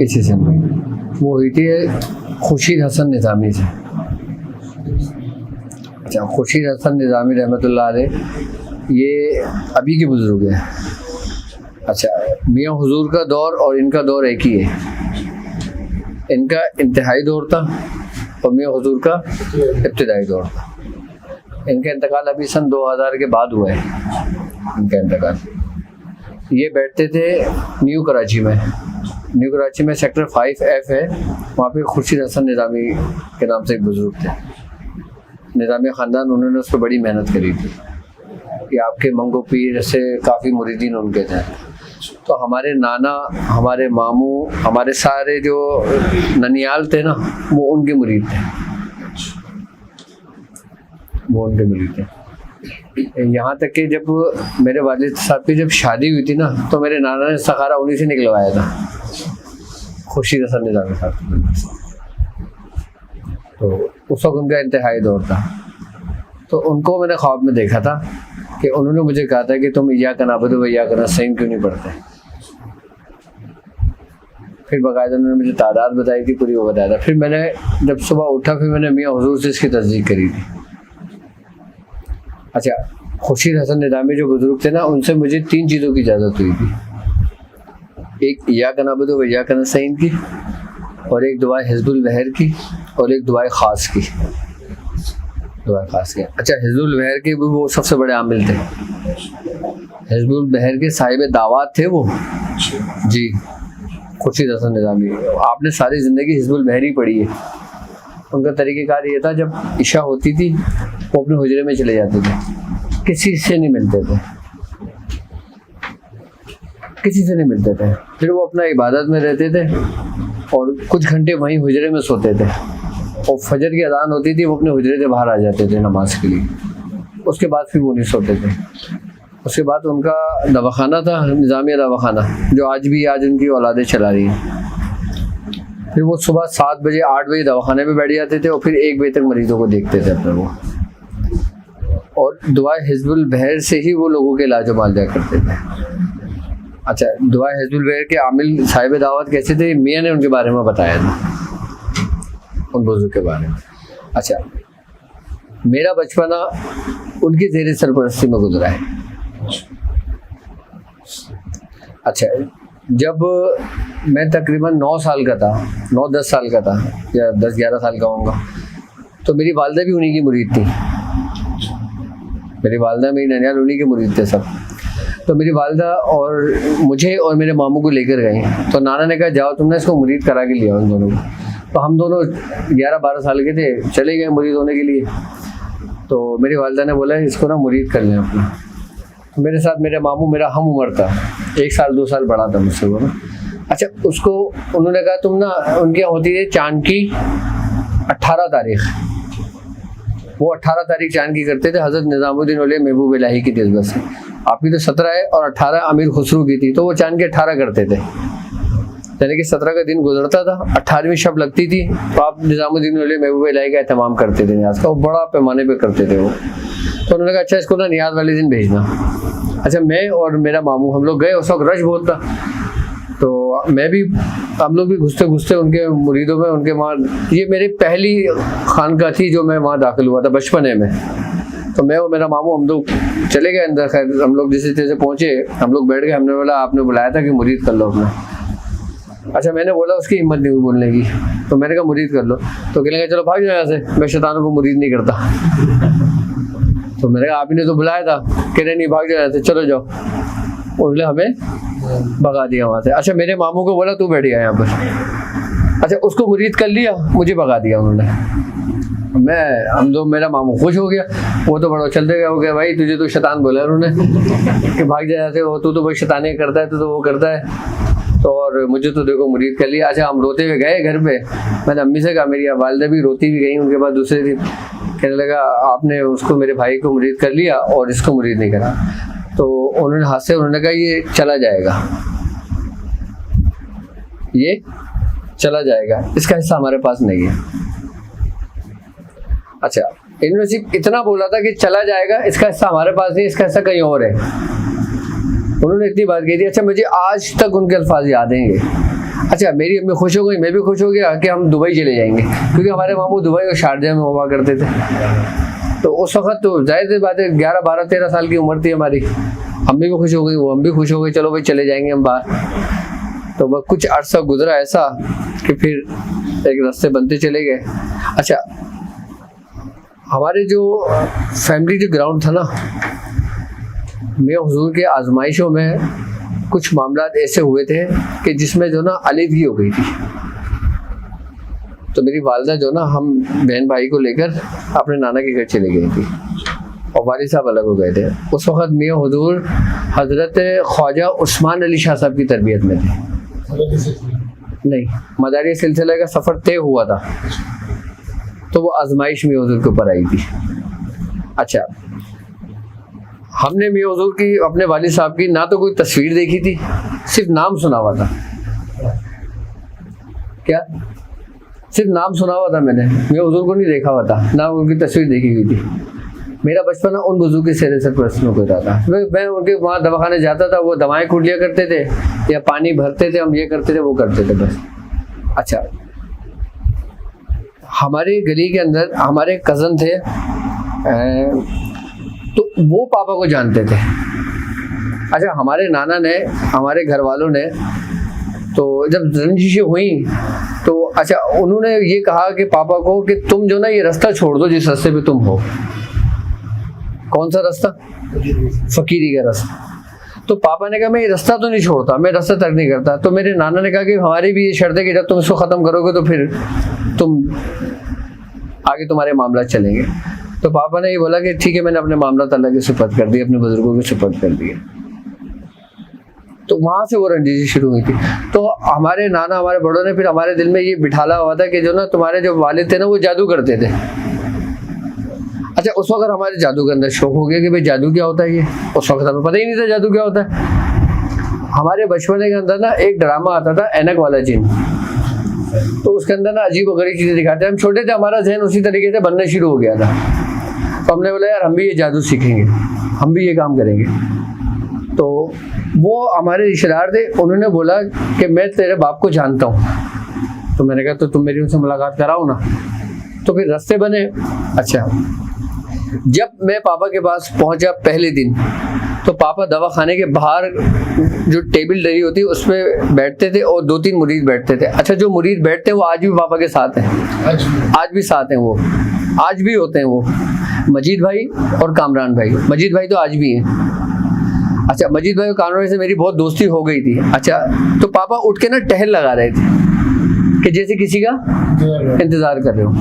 इसी से हुई, वो हुई थी खुर्शीद हसन निज़ामी से। अच्छा, खुर्शीद हसन निज़ामी रहमतुल्लाह अलैह ये अभी के बुज़ुर्ग हैं। अच्छा, मियाँ हुजूर का दौर और इनका दौर एक ही है। इनका इंतहाई दौर था और मियाँ हुजूर का इब्तिदाई दौर था। इनका इंतकाल अभी सन 2000 के बाद हुआ है इनका इंतकाल। ये बैठते थे न्यू कराची में। न्यू कराची में सेक्टर 5F है, वहाँ पे खुर्शीद हसन निज़ामी के नाम से एक बुज़ुर्ग थे, निज़ामी ख़ानदान। उन्होंने उस पर बड़ी मेहनत करी थी कि आपके मंगो पीर से काफ़ी मुरीदीन उनके थे। तो हमारे नाना, हमारे मामू, हमारे सारे जो ननियाल थे ना, वो उनके मुरीद थे, वो उनके मुरीद थे। यहाँ तक कि जब मेरे वालिद साहब की जब शादी हुई थी ना, तो मेरे नाना ने सखारा उन्हीं से निकलवाया था, खुर्शीद हसन निज़ामी साहब। तो उस वक्त उनका इंतहाई दौर था। तो उनको मैंने ख्वाब में देखा था कि उन्होंने मुझे कहा था कि तुम इय्याका नअबुदु व इय्याका नस्तईन क्यों नहीं पढ़ते। फिर बाकायदा उन्होंने मुझे तादाद बताई थी, पूरी वो बताया था। फिर मैंने जब सुबह उठा, फिर मैंने मियाँ हुजूर से इसकी तस्दीक करी थी। अच्छा, खुर्शीद हसन निज़ामी जो बुजुर्ग थे ना, उनसे मुझे 3 चीज़ों की इजाज़त हुई थी। एक इय्याका नअबुदु व इय्याका नस्तईन की, और एक दुआ हिज़्बुल बहर की, और एक दुआ ख़ास की। दुआ खास के, अच्छा, हिज़्बुल बहर के भी वो सबसे बड़े आमिल थे। हिज़्बुल बहर के साहिब दावत थे वो जी, खुर्शीद हसन निज़ामी। आपने सारी ज़िंदगी हिज़्बुल बहर ही पढ़ी है। उनका तरीक़ेकार ये था, जब इशा होती थी वो अपने हुजरे में चले जाते थे, किसी से नहीं मिलते थे, किसी से नहीं मिलते थे। फिर वो अपना इबादत में रहते थे और कुछ घंटे वहीं हुजरे में सोते थे, और फजर की अज़ान होती थी, वो अपने हुजरे से बाहर आ जाते थे नमाज के लिए। उसके बाद फिर वो नहीं सोते थे। उसके बाद उनका दवाखाना था, निज़ामिया दवाखाना, जो आज उनकी औलादें चला रही हैं। फिर वो सुबह 7 बजे 8 बजे दवाखाने पे बैठ जाते थे और फिर 1 बजे तक मरीजों को देखते थे अपने वो। और दुआ हिज़्बुल बहर से ही वो लोगों के इलाज मालजा करते थे। अच्छा, दुआ हिज़्बुल बहर के आमिल साहिब दावत कैसे थे, मियाँ ने उनके बारे में बताया था, उन बुजुर्ग के बारे में। अच्छा, मेरा बचपना उनकी ज़ेर सरपरस्ती में गुजरा है। अच्छा, जब मैं तकरीबन 9 साल का था, 9-10 साल का था, या 10-11 साल का होऊंगा, तो मेरी वालदा भी उन्हीं की मुरीद थी। मेरी वालदा, मेरी ननियाल उन्हीं के मुरीद थे सब। तो मेरी वालदा और मुझे और मेरे मामू को लेकर गए, तो नाना ने कहा जाओ तुमने इसको मुरीद करा के लिया उन दोनों को। तो हम दोनों 11-12 साल के थे, चले गए मुरीद होने के लिए। तो मेरी वालदा ने बोला इसको ना मुरीद कर लें अपना। तो मेरे साथ मेरे मामू मेरा हम उम्र था, 1 साल 2 साल बड़ा था मुझसे वो ना। अच्छा, उसको उन्होंने कहा तुम ना, उनके यहाँ होती है चांद की 18 तारीख, वो 18 तारीख चांद की करते थे हज़रत निज़ामुद्दीन औलिया महबूब इलाही की जज्बा से। आपकी तो 17 है और 18 अमीर खुसरू की थी, तो वो चांद के 18 करते थे। यानी कि 17 का दिन गुजरता था, 18वीं शब लगती थी, तो आप निज़ामुद्दीन औलिया महबूब इलाही का एहतमाम करते थे नियाज़ का, वो बड़ा पैमाने पे करते थे वो। तो उन्होंने कहा अच्छा इसको ना नियाज़ वाले दिन भेजना। अच्छा, मैं और मेरा मामू हम लोग गए, उस वक्त रश बहुत था, तो हम लोग भी घुसते घुसते उनके मुरीदों में, उनके वहाँ, ये मेरी पहली खानका थी जो मैं वहाँ दाखिल हुआ था बचपने में। तो मैं और मेरा मामू हम लोग चले गए अंदर। खैर हम लोग जिस जैसे पहुँचे, हम लोग बैठ गए। हमने बोला आपने बुलाया था कि मुरीद कर लो अपना। अच्छा, मैंने बोला, उसकी हिम्मत नहीं हुई बोलने की, तो मैंने कहा मुरीद कर लो। तो कहने लगे चलो भाग जाओ यहाँ से, मैं शैतानों को मुरीद नहीं करता। तो मैंने कहा आप ही ने तो बुलाया था। कह रहे नहीं, भाग जाओ यहाँ से, चलो जाओ। उन्होंने हमें भगा दिया वहाँ से। अच्छा, मेरे मामू को बोला तू बैठ गया यहाँ पर। अच्छा, उसको मुरीद कर लिया, मुझे भगा दिया उन्होंने। मेरा मामू खुश हो गया, वो तो बड़ा चलते गया, हो गया भाई तुझे तो शैतान बोला उन्होंने कि भाग जाए यहाँ से, तू तो भाई शैतानी करता है, तो वो करता है। तो और मुझे तो देखो मुरीद कर लिया। अच्छा, हम रोते हुए गए घर पे। मैंने अम्मी से कहा, मेरी वालिदा भी रोती भी गई उनके पास दूसरे दिन। कहने लगा आपने उसको, मेरे भाई को मुरीद कर लिया और इसको मुरीद नहीं करा। तो उन्होंने हाथ से उन्होंने कहा ये चला जाएगा, ये चला जाएगा, इसका हिस्सा हमारे पास नहीं है। अच्छा, इन्होंने सिर्फ इतना बोला था कि चला जाएगा, इसका हिस्सा हमारे पास नहीं, इसका हिस्सा कहीं और है। उन्होंने इतनी बात कही थी। अच्छा, मुझे आज तक उनके अल्फाज याद हैं। अच्छा, मेरी अम्मी खुश हो गई, मैं भी खुश हो गया कि हम दुबई चले जाएंगे, क्योंकि हमारे मामू दुबई और शारजा में हुआ करते थे। तो उस वक्त तो जाहिर सी बात है 11, 12, 13 साल की उम्र थी हमारी। अम्मी भी खुश हो गई, वो हम भी खुश हो गए, चलो भाई चले जाएंगे हम बाहर। तो वह कुछ अरसा गुजरा ऐसा कि फिर एक रास्ते बनते चले गए। अच्छा, हमारे जो फैमिली जो ग्राउंड था ना, मियां हुजूर के आजमाइशों में कुछ मामला ऐसे हुए थे कि जिसमें जो ना अलीदगी हो गई थी। तो मेरी वालदा जो ना, हम बहन भाई को लेकर अपने नाना के घर चले गई थी और वालिद साहब अलग हो गए थे। उस वक्त मियां हुजूर हजरत ख्वाजा उस्मान अली शाह साहब की तरबियत में थे। नहीं, मदारी सिलसिले का सफ़र तय हुआ था, तो वो आजमाइश मियां हुजूर के ऊपर आई थी। अच्छा, हमने मियां हुजूर की, अपने वालिद साहब की ना तो कोई तस्वीर देखी थी, सिर्फ नाम सुना हुआ था। क्या? सिर्फ नाम सुना हुआ था मैंने, मियां हुजूर को नहीं देखा हुआ था, ना उनकी तस्वीर देखी हुई थी। मेरा बचपन उन बुजुर्ग के सेरे से प्रश्नों को होता था। मैं उनके वहाँ दवाखाने जाता था, वो दवाएं कूट लिया करते थे या पानी भरते थे, हम ये करते थे वो करते थे बस। अच्छा, हमारे गली के अंदर हमारे कज़न थे, तो वो पापा को जानते थे। अच्छा, हमारे नाना ने, हमारे घर वालों ने, तो जब रंजिशें हुई तो अच्छा उन्होंने ये कहा कि पापा को कि तुम जो ना ये रास्ता छोड़ दो जिस रास्ते पे तुम हो। कौन सा रास्ता? फकीरी का रास्ता। तो पापा ने कहा मैं ये रास्ता तो नहीं छोड़ता, मैं रास्ता तर्क नहीं करता। तो मेरे नाना ने कहा कि हमारी भी ये शर्त है कि जब तुम इसको ख़त्म करोगे तो फिर तुम आगे तुम्हारे मामला चलेंगे। तो पापा ने ये बोला कि ठीक है, मैंने अपने मामला अल्लाह के सुपुर्द कर दिए, अपने बुजुर्गों के सुपुर्द कर दिए। तो वहाँ से वो रंजिश शुरू हुई थी। तो हमारे नाना, हमारे बड़ों ने फिर हमारे दिल में ये बिठाला हुआ था कि जो ना तुम्हारे जो वालिद थे ना वो जादू करते थे। अच्छा, उस वक्त हमारे जादू के अंदर शौक हो गया कि भाई जादू क्या होता है ये। उस वक्त हमें पता ही नहीं था जादू क्या होता है। हमारे बचपन के अंदर ना एक ड्रामा आता था ऐनक वाला जिन, तो उसके अंदर ना अजीब और गरीब चीज़ें दिखाते हैं। हम छोटे थे, हमारा जहन उसी तरीके से बनना शुरू हो गया था। तो हमने बोला यार हम भी ये जादू सीखेंगे, हम भी ये काम करेंगे। तो वो हमारे रिश्तेदार थे, उन्होंने बोला कि मैं तेरे बाप को जानता हूँ। तो मैंने कहा तो तुम मेरी उनसे मुलाकात कराओ ना। तो फिर रास्ते बने। अच्छा, जब मैं पापा के पास पहुंचा पहले दिन, तो पापा दवाखाने के बाहर जो टेबल डली होती है उस पर बैठते थे और 2-3 मुरीद बैठते थे। अच्छा, जो मुरीद बैठते हैं वो आज भी पापा के साथ हैं, आज भी साथ हैं, वो आज भी होते हैं। वो मजीद भाई और कामरान भाई, मजीद भाई तो आज भी हैं। अच्छा, मजीद भाई और कामरान भाई से मेरी बहुत दोस्ती हो गई थी। अच्छा, तो पापा उठ के ना टहल लगा रहे थे कि जैसे किसी का इंतजार कर रहे हो।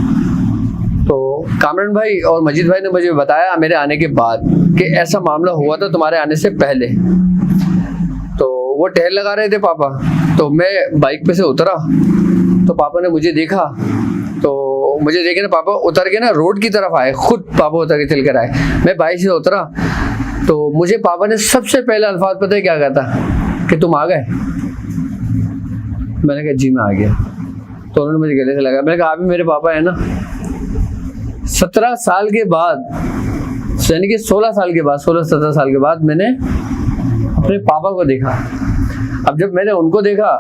तो कामरान भाई और मजीद भाई ने मुझे बताया मेरे आने के बाद कि ऐसा मामला हुआ था तुम्हारे आने से पहले। तो वो टहल लगा रहे थे पापा, तो मैं बाइक पे से उतरा, तो पापा ने मुझे देखा। तो मुझे देखे ना पापा उतर के ना रोड की तरफ आए, खुद पापा उतर के चल कर आए। मैं बाइक से उतरा तो मुझे पापा ने सबसे पहला अल्फाज पता है क्या कहा था कि तुम आ गए। मैंने कहा जी मैं आ गया। तो उन्होंने मुझे गले से लगा। मैंने कहा आप भी मेरे पापा है ना। 17 साल के बाद, यानी कि 16 साल के बाद, 16-17 साल के बाद मैंने अपने पापा को देखा। अब जब मैंने उनको देखा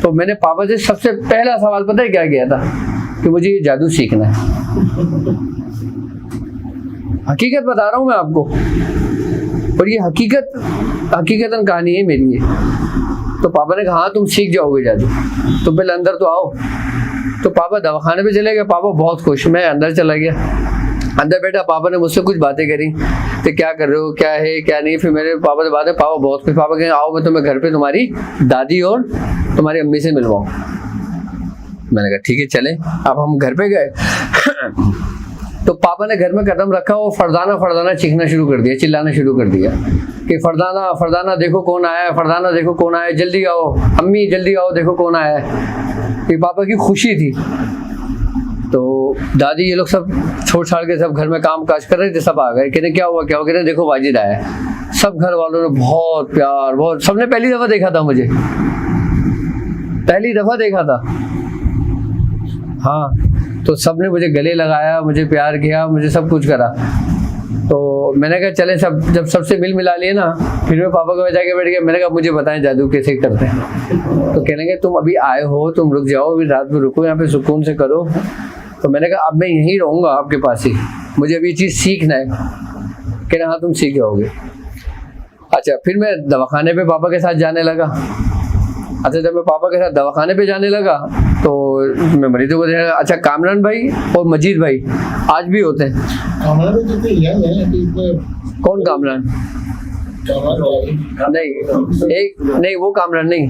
तो मैंने पापा से सबसे पहला सवाल पता है क्या किया था कि मुझे ये जादू सीखना है। हकीकत बता रहा हूँ मैं आपको, और ये हकीकतन कहानी है मेरी ये। तो पापा ने कहा हाँ तुम सीख जाओगे जादू, तो पहले अंदर तो आओ। तो पापा दवाखाने पे चले गए। पापा बहुत खुश, मैं अंदर चला गया। अंदर बैठा, पापा ने मुझसे कुछ बातें करी तो क्या कर रहे हो, क्या है क्या नहीं। फिर मेरे पापा से बातें, पापा बहुत खुश। पापा कहें आओ मैं तुम्हें घर पे तुम्हारी दादी और तुम्हारी अम्मी से मिलवाऊँ। मैंने कहा ठीक है चले। अब हम घर पे गए तो पापा ने घर में कदम रखा, वो फरदाना चीखना शुरू कर दिया, चिल्लाना शुरू कर दिया कि फरदाना देखो कौन आया है, फरदाना देखो कौन आया है, जल्दी आओ अम्मी जल्दी आओ देखो कौन आया है। ये पापा की खुशी थी। तो दादी ये लोग सब छोड़ छाड़ के सब घर में काम काज कर रहे थे, सब आ गए। कहते क्या हुआ क्या हुआ, कहते देखो वाजिद आया है। सब घर वालों ने बहुत प्यार, बहुत, सबने पहली दफ़ा देखा था मुझे, पहली दफ़ा देखा था। हाँ, तो सबने मुझे गले लगाया, मुझे प्यार किया, मुझे सब कुछ करा। तो मैंने कहा चले सब, जब सबसे मिल मिला लिए ना, फिर मैं पापा को जाके बैठ गया। मैंने कहा मुझे बताएं जादू कैसे करते हैं। तो कहने लगे तुम अभी आए हो, तुम रुक जाओ, अभी रात में रुको, यहाँ पे सुकून से करो। तो मैंने कहा अब मैं यहीं रहूँगा आपके पास ही, मुझे अभी ये चीज़ सीखना है। कहना हाँ तुम सीख जाओगे। अच्छा, फिर मैं दवाखाने पे पापा के साथ जाने लगा। अच्छा, जब मैं पापा के साथ दवाखाने पे जाने लगा तो मैं मरीजों को देखने लगा। अच्छा, कामरान भाई और मजीद भाई आज भी होते हैं। कौन कामरान? नहीं, वो कामरान नहीं,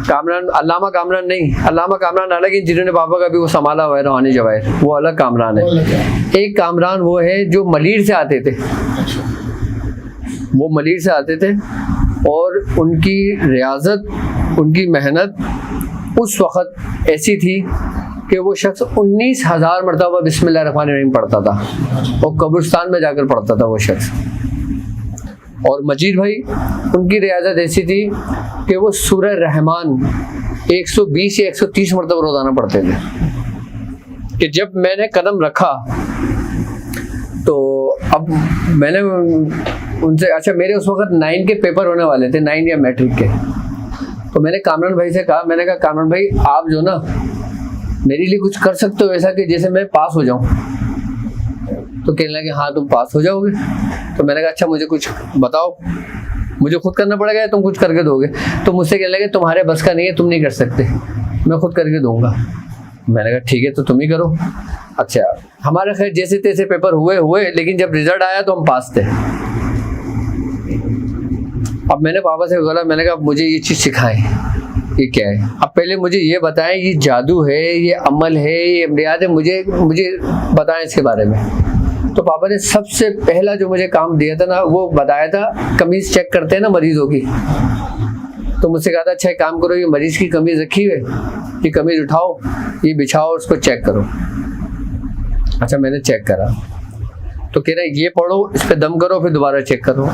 कामरान अल्लामा कामरान नहीं, अल्लामा कामरान अलग है, जिन्होंने पापा का भी वो संभाला हुआ है रूहानी जवाहिर, वो अलग कामरान है। एक कामरान वो है जो मलीर से आते थे, वो मलीर से आते थे और उनकी रियाजत, उनकी मेहनत उस वक़्त ऐसी थी कि वो शख्स 19,000 मरतबा बिस्मिल्लाहिर्रहमानिर्रहीम पढ़ता था और कब्रिस्तान में जाकर पढ़ता था वो शख्स। और मजीद भाई उनकी रियाजत ऐसी थी कि वो सूरह रहमान 120 या 130 मरतबा रोज़ाना पढ़ते थे। कि जब मैंने कदम रखा तो अब मैंने उनसे, अच्छा मेरे उस वक्त 9 के पेपर होने वाले थे, 9 या मैट्रिक के। तो मैंने कामरान भाई से कहा, मैंने कहा कामरान भाई आप जो ना मेरे लिए कुछ कर सकते हो ऐसा कि जैसे मैं पास हो जाऊं। तो कहने लगे हाँ तुम पास हो जाओगे। तो मैंने कहा अच्छा मुझे कुछ बताओ, मुझे खुद करना पड़ेगा या तुम कुछ करके दोगे? तो मुझसे कहने लगे तुम्हारे बस का नहीं है, तुम नहीं कर सकते, मैं खुद करके दूंगा। मैंने कहा ठीक है तो तुम ही करो। अच्छा, हमारे खैर जैसे तैसे पेपर हुए, लेकिन जब रिजल्ट आया तो हम पास थे। अब मैंने पापा से बोला, मैंने कहा मुझे ये चीज़ सिखाएं, ये क्या है? अब पहले मुझे ये बताएं, ये जादू है, ये अमल है, ये इम्तियाज है, मुझे बताएं इसके बारे में। तो पापा ने सबसे पहला जो मुझे काम दिया था ना, वो बताया था कमीज़ चेक करते हैं ना मरीजों की। तो मुझसे कहा था अच्छा एक काम करो, ये मरीज की कमीज़ रखी है, ये कमीज़ उठाओ, ये बिछाओ, उसको चेक करो। अच्छा मैंने चेक करा तो कह रहे ये पढ़ो, इस पर दम करो, फिर दोबारा चेक करो।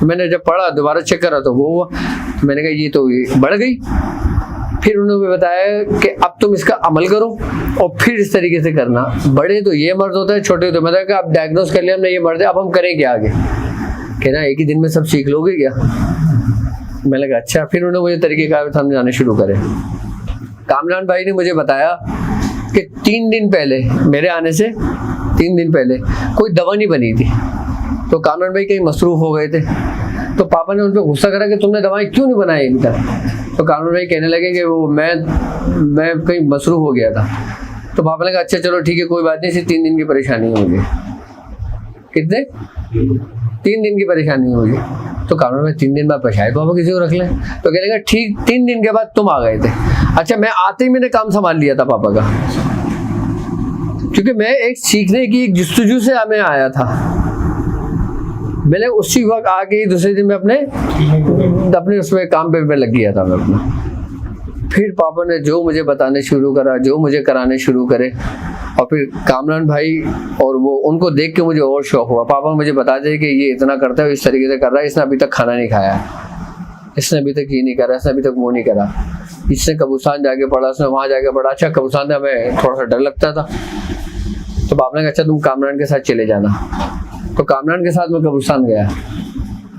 मैंने जब पढ़ा दोबारा चेक करा तो वो हुआ। तो मैंने कहा ये तो बढ़ गई। फिर उन्होंने बताया कि अब तुम इसका अमल करो और फिर इस तरीके से करना। बड़े तो ये मर्द होता है, छोटे तो मैंने कहा आप डायग्नोस कर लिया हमने ये मर्द है, अब हम करें क्या आगे? कहना एक ही दिन में सब सीख लोगे क्या? मैंने कहा अच्छा। फिर उन्होंने मुझे तरीके कार समझाने शुरू करे। कामरान भाई ने मुझे बताया कि 3 दिन पहले, मेरे आने से 3 दिन पहले कोई दवा नहीं बनी थी। तो कामरान भाई कहीं मसरूफ़ हो गए थे। तो पापा ने उन पर गुस्सा करा कि तुमने दवाएं क्यों नहीं बनाई इनका। तो कामरान भाई कहने लगे कि वो मैं कहीं मसरूफ़ हो गया था। तो पापा ने कहा अच्छा चलो ठीक है कोई बात नहीं, सिर्फ 3 दिन की परेशानी है मुझे। कितने? 3 दिन की परेशानी है मुझे। तो कामरान भाई 3 दिन बाद पछाए पापा किसी को रख लें। तो कहने लगा ठीक 3 दिन के बाद तुम आ गए थे। अच्छा मैं आते ही मैंने काम संभाल लिया था पापा का, क्योंकि मैं एक सीखने की एक जुस्तजू से मैं आया था। मैंने उसी वक्त आके ही दूसरे दिन में अपने उसमें काम पे लग गया था मैं अपना। फिर पापा ने जो मुझे बताने शुरू करा, जो मुझे कराने शुरू करे, और फिर कामरान भाई और वो उनको देख के मुझे और शौक हुआ। पापा मुझे बताते कि ये इतना करता है, इस तरीके से कर रहा है, इसने अभी तक खाना नहीं खाया, इसने अभी तक ये नहीं करा, इसने अभी तक वो नहीं करा, इसने कब्रिस्तान जाके पढ़ा, उसने वहाँ जाके पढ़ा। अच्छा कब्रिस्तान में हमें थोड़ा सा डर लगता था। तो पापा ने कहा अच्छा तुम कामरान के साथ चले जाना। तो कामरान के साथ मैं कब्रिस्तान गया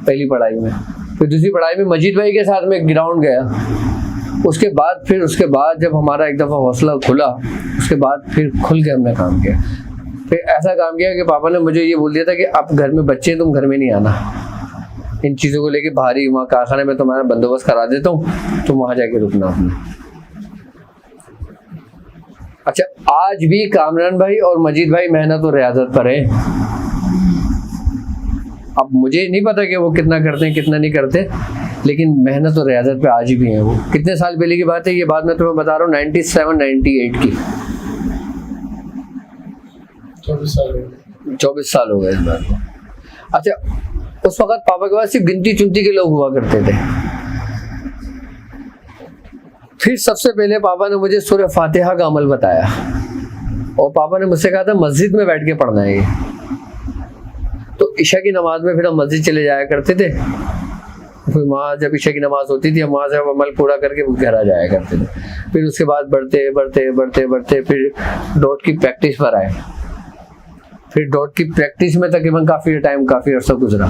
पहली पढ़ाई में। फिर दूसरी पढ़ाई में मजीद भाई के साथ मैं ग्राउंड गया। उसके बाद जब हमारा एक दफ़ा हौसला खुला, उसके बाद फिर खुल के हमने काम किया। फिर ऐसा काम किया कि पापा ने मुझे ये बोल दिया था कि अब घर में बच्चे हैं, तुम घर में नहीं आना, इन चीज़ों को लेके बाहरी वहाँ कारखाने में तुम्हारा बंदोबस्त करा देता हूँ, तुम वहाँ जाके रुकना अपने। अच्छा आज भी कामरान भाई और मजीद भाई मेहनत और रियाजत पर है। अब मुझे नहीं पता कि वो कितना करते हैं कितना नहीं करते, लेकिन मेहनत और रियाजत पे आज भी हैं वो। कितने साल पहले की बात है ये बात मैं तुम्हें बता रहा हूँ, 97-98 की। 24 साल हो गए इस बात को। अच्छा उस वक्त पापा के पास सिर्फ गिनती चुनती के लोग हुआ करते थे। फिर सबसे पहले पापा ने मुझे सूरह फातिहा का अमल बताया और पापा ने मुझसे कहा था मस्जिद में बैठ के पढ़ना है ये। तो इशा की नमाज में फिर हम मस्जिद चले जाया करते थे। फिर वहाँ जब इशा की नमाज होती थी हम वहाँ से अमल पूरा करके घर आ जाया करते थे। फिर उसके बाद बढ़ते फिर डॉट की प्रैक्टिस पर आए। फिर डॉट की प्रैक्टिस में तकरीबन काफ़ी अर्सा गुजरा।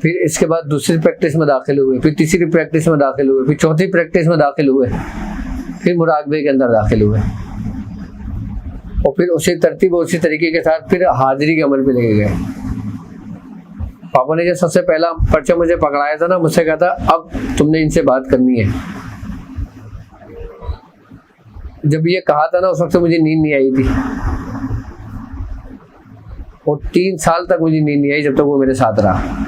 फिर इसके बाद दूसरी प्रैक्टिस में दाखिल हुए, फिर तीसरी प्रैक्टिस में दाखिल हुए, फिर चौथी प्रैक्टिस में दाखिल हुए, फिर मुराकबे के अंदर दाखिल हुए, और फिर उसी तरतीब उसी तरीके के साथ फिर हाजिरी के अमल पे लेके गए। पापा ने जब सबसे पहला पर्चा मुझे पकड़ाया था ना, मुझसे कहा था अब तुमने इनसे बात करनी है। जब ये कहा था ना उस वक्त मुझे नींद नहीं आई थी, और 3 साल तक मुझे नींद नहीं आई जब तक वो मेरे साथ रहा।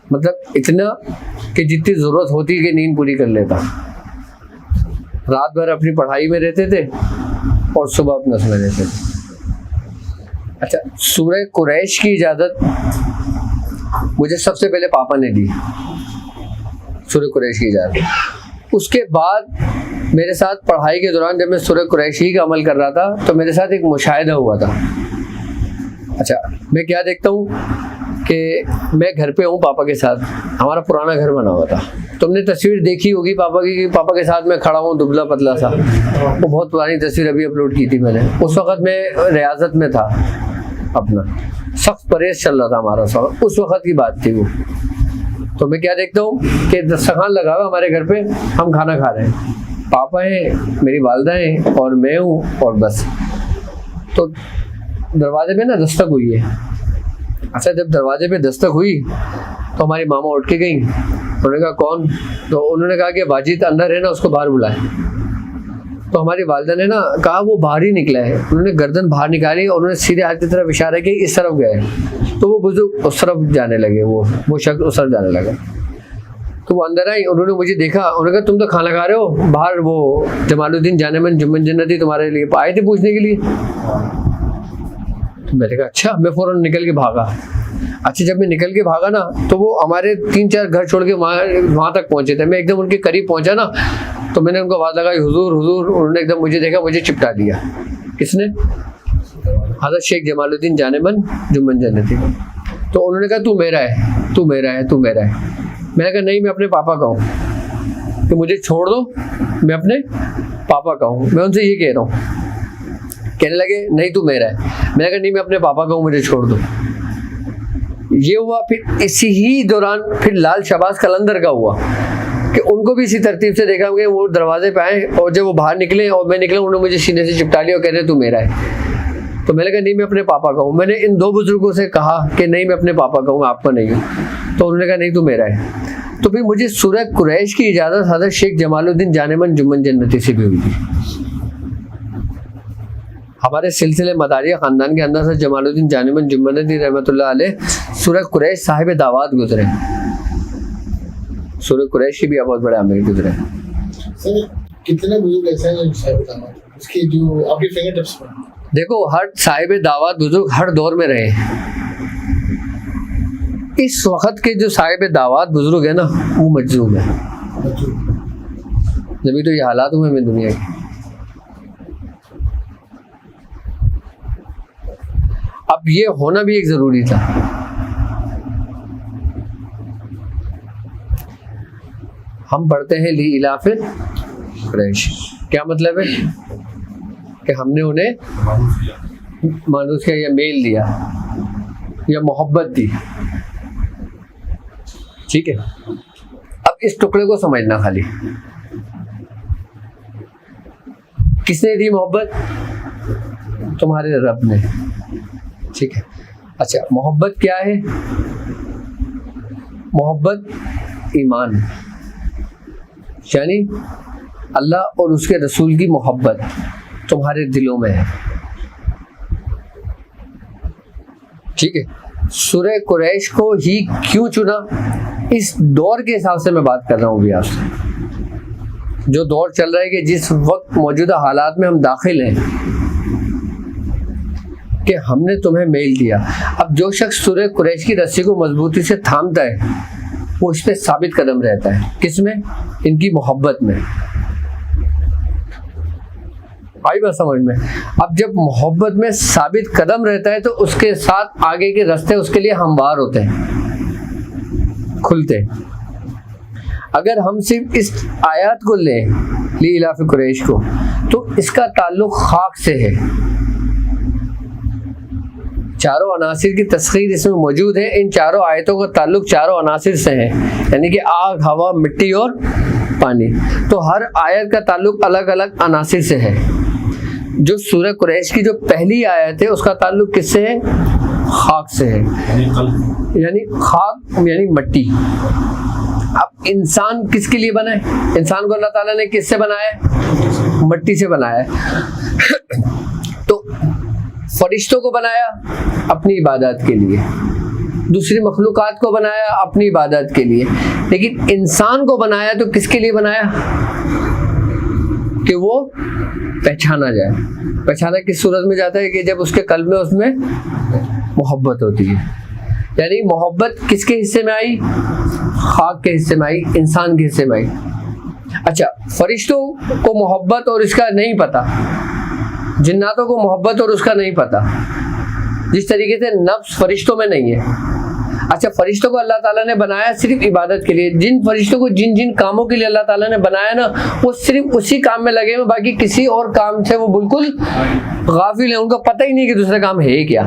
मतलब इतना कि जितनी जरूरत होती कि नींद पूरी कर लेता। रात भर अपनी पढ़ाई में रहते थे और सुबह अपना सो रहते थे। अच्छा, सूरह कुरैश की इजाज़त मुझे सबसे पहले पापा ने दी, सूरह कुरैश की इजाज़त। उसके बाद मेरे साथ पढ़ाई के दौरान जब मैं सूरह कुरैश ही का अमल कर रहा था तो मेरे साथ एक मुशाहिदा हुआ था। अच्छा, मैं क्या देखता हूँ कि मैं घर पे हूँ पापा के साथ, हमारा पुराना घर बना हुआ था। तुमने तस्वीर देखी होगी पापा की, पापा के साथ मैं खड़ा हूँ दुबला पतला सा। वो बहुत पुरानी तस्वीर अभी अपलोड की थी मैंने। उस वक़्त मैं रियाजत में था, अपना सख्त परहेज चल रहा था हमारा सब, उस वक़्त की बात थी वो। तो मैं क्या देखता हूँ कि दस्तरखान लगा हुआ हमारे घर पे, हम खाना खा रहे हैं, पापा हैं, मेरी वालदा हैं और मैं हूँ, और बस। तो दरवाजे पे ना दस्तक हुई है। अच्छा, जब दरवाजे पे दस्तक हुई तो हमारी मामा उठ के गई। उन्होंने कहा कौन? तो उन्होंने कहा कि वाजिद अंदर है ना, उसको बाहर बुलाए। तो हमारी वालिदा ने ना कहा वो बाहर ही निकला है। उन्होंने गर्दन बाहर निकाली और उन्होंने सीधे हाथ की तरफ इशारा किया इस तरफ गए। तो वो बुजुर्ग उस तरफ जाने लगे, वो शख्स उस तरफ जाने लगा। तो वो अंदर आई, उन्होंने मुझे देखा, उन्होंने कहा तुम तो खाना खा रहे हो बाहर, वो जमालुद्दीन जानेमन जुम्मन जन्नती तुम्हारे लिए आए थे पूछने के लिए। तो मैंने कहा अच्छा। मैं फौरन निकल के भागा। अच्छा, जब मैं निकल के भागा ना तो वो हमारे 3-4 घर छोड़ के वहाँ तक पहुँचे थे। मैं एकदम उनके करीब पहुँचा ना तो मैंने उनको आवाज़ लगाई हुजूर हुजूर। उन्होंने एकदम मुझे देखा, मुझे चिपटा दिया। किसने? हज़रत शेख जमालुद्दीन जानेमन जुम्मन जन्नती। तो उन्होंने कहा तू मेरा है, तू मेरा है, तू मेरा है। मैंने कहा नहीं, मैं अपने पापा का हूँ, तो मुझे छोड़ दो, मैं अपने पापा का हूँ, मैं उनसे ये कह रहा हूँ। कहने लगे नहीं तू मेरा है। मैंने कहा नहीं, मैं अपने पापा का हूँ, मुझे छोड़ दो। ये हुआ। फिर इसी ही दौरान फिर लाल शहबाज कलंदर का हुआ कि उनको भी इसी तरतीब से देखा कि वो दरवाजे पे आए और जब वो बाहर निकले और मैं निकला, उन्होंने मुझे सीने से चिपटा लिया और कह रहे तू मेरा है। तो मैंने कहा नहीं, मैं अपने पापा का हूँ। मैंने इन 2 बुजुर्गों से कहा कि नहीं, मैं अपने पापा का हूँ, मैं आपका नहीं हूँ। तो उन्होंने कहा नहीं तू मेरा है। तो फिर मुझे सूरह कुरैश की इजाज़त हज़रत शेख जमालुद्दीन जानेमन जुम्मन जन्नती से भी हुई थी। हमारे सिलसिले मदारिया ख़ानदान के अंदर से जमालुद्दीन जानेमन जुम्मन जन्नती रहमतुल्लाह अलैह सूरह कुरैश साहिब दावात गुजरे। सूरह कुरैश की भी बहुत बड़े आमिर गुजरे। सर कितने बुजुर्ग ऐसे हैं साहिब दावात, उसकी जो आपकी फिंगर टिप्स पर? देखो, हर साहिब दावात बुजुर्ग हर दौर में रहे। इस वक्त के जो साहिब दावात बुजुर्ग है ना, वो मजलूम है। जब तो ये हालात हुए में दुनिया के। अब ये होना भी एक जरूरी था। हम पढ़ते हैं ली इलाफे कुरैश, क्या मतलब है कि हमने उन्हें मानूस किया या मेल दिया या मोहब्बत दी। ठीक है, अब इस टुकड़े को समझना, खाली किसने दी मोहब्बत? तुम्हारे रब ने। ठीक है। अच्छा, मोहब्बत क्या है? मोहब्बत ईमान, यानी अल्लाह और उसके रसूल की मोहब्बत तुम्हारे दिलों में है। ठीक है। सूरह कुरैश को ही क्यों चुना? इस दौर के हिसाब से मैं बात कर रहा हूँ अभी आपसे, जो दौर चल रहा है कि जिस वक्त मौजूदा हालात में हम दाखिल हैं, कि हमने तुम्हें मेल दिया। अब जो शख्स सूरह कुरैश की रस्सी को मजबूती से थामता है वो इस पे साबित कदम रहता है। किसमें? इनकी मोहब्बत में। आई बात समझ में? अब जब मोहब्बत में साबित कदम रहता है तो उसके साथ आगे के रास्ते उसके लिए हमवार होते हैं, खुलते हैं। अगर हम सिर्फ इस आयत को लें, ली इलाफे कुरैश को, तो इसका ताल्लुक खाक से है। चारों अनासिर की तस्खीर इसमें मौजूद है। इन चारों आयतों का ताल्लुक चारों अनासिर से है, यानी कि आग, हवा, मिट्टी और पानी। तो हर आयत का ताल्लुक अलग अलग अनासिर से है। जो सूरह कुरैश की जो पहली आयत है उसका ताल्लुक किससे है? खाक से है, यानी खाक यानी मट्टी। अब इंसान किसके लिए बना है? इंसान को अल्लाह ताला ने किससे बनाया है? मट्टी से बनाया है। तो फरिश्तों को बनाया अपनी इबादत के लिए, दूसरी मखलूकात को बनाया अपनी इबादत के लिए, लेकिन इंसान को बनाया तो किसके लिए बनाया? कि वो पहचाना जाए। पहचाना किस सूरत में जाता है? कि जब उसके कल्ब में उसमें मोहब्बत होती है। यानी मोहब्बत किसके हिस्से में आई? खाक के हिस्से में आई, इंसान के हिस्से में आई। अच्छा, फरिश्तों को मोहब्बत और इसका नहीं पता, जिन्नातों को मोहब्बत और उसका नहीं पता, जिस तरीके से नफ्स फरिश्तों में नहीं है। अच्छा, फरिश्तों को अल्लाह ताला ने बनाया सिर्फ इबादत के लिए। जिन फरिश्तों को जिन जिन कामों के लिए अल्लाह ताला ने बनाया ना, वो सिर्फ उसी काम में लगे हुए, बाकी किसी और काम से वो बिल्कुल गाफिल है। उनको पता ही नहीं कि दूसरा काम है क्या।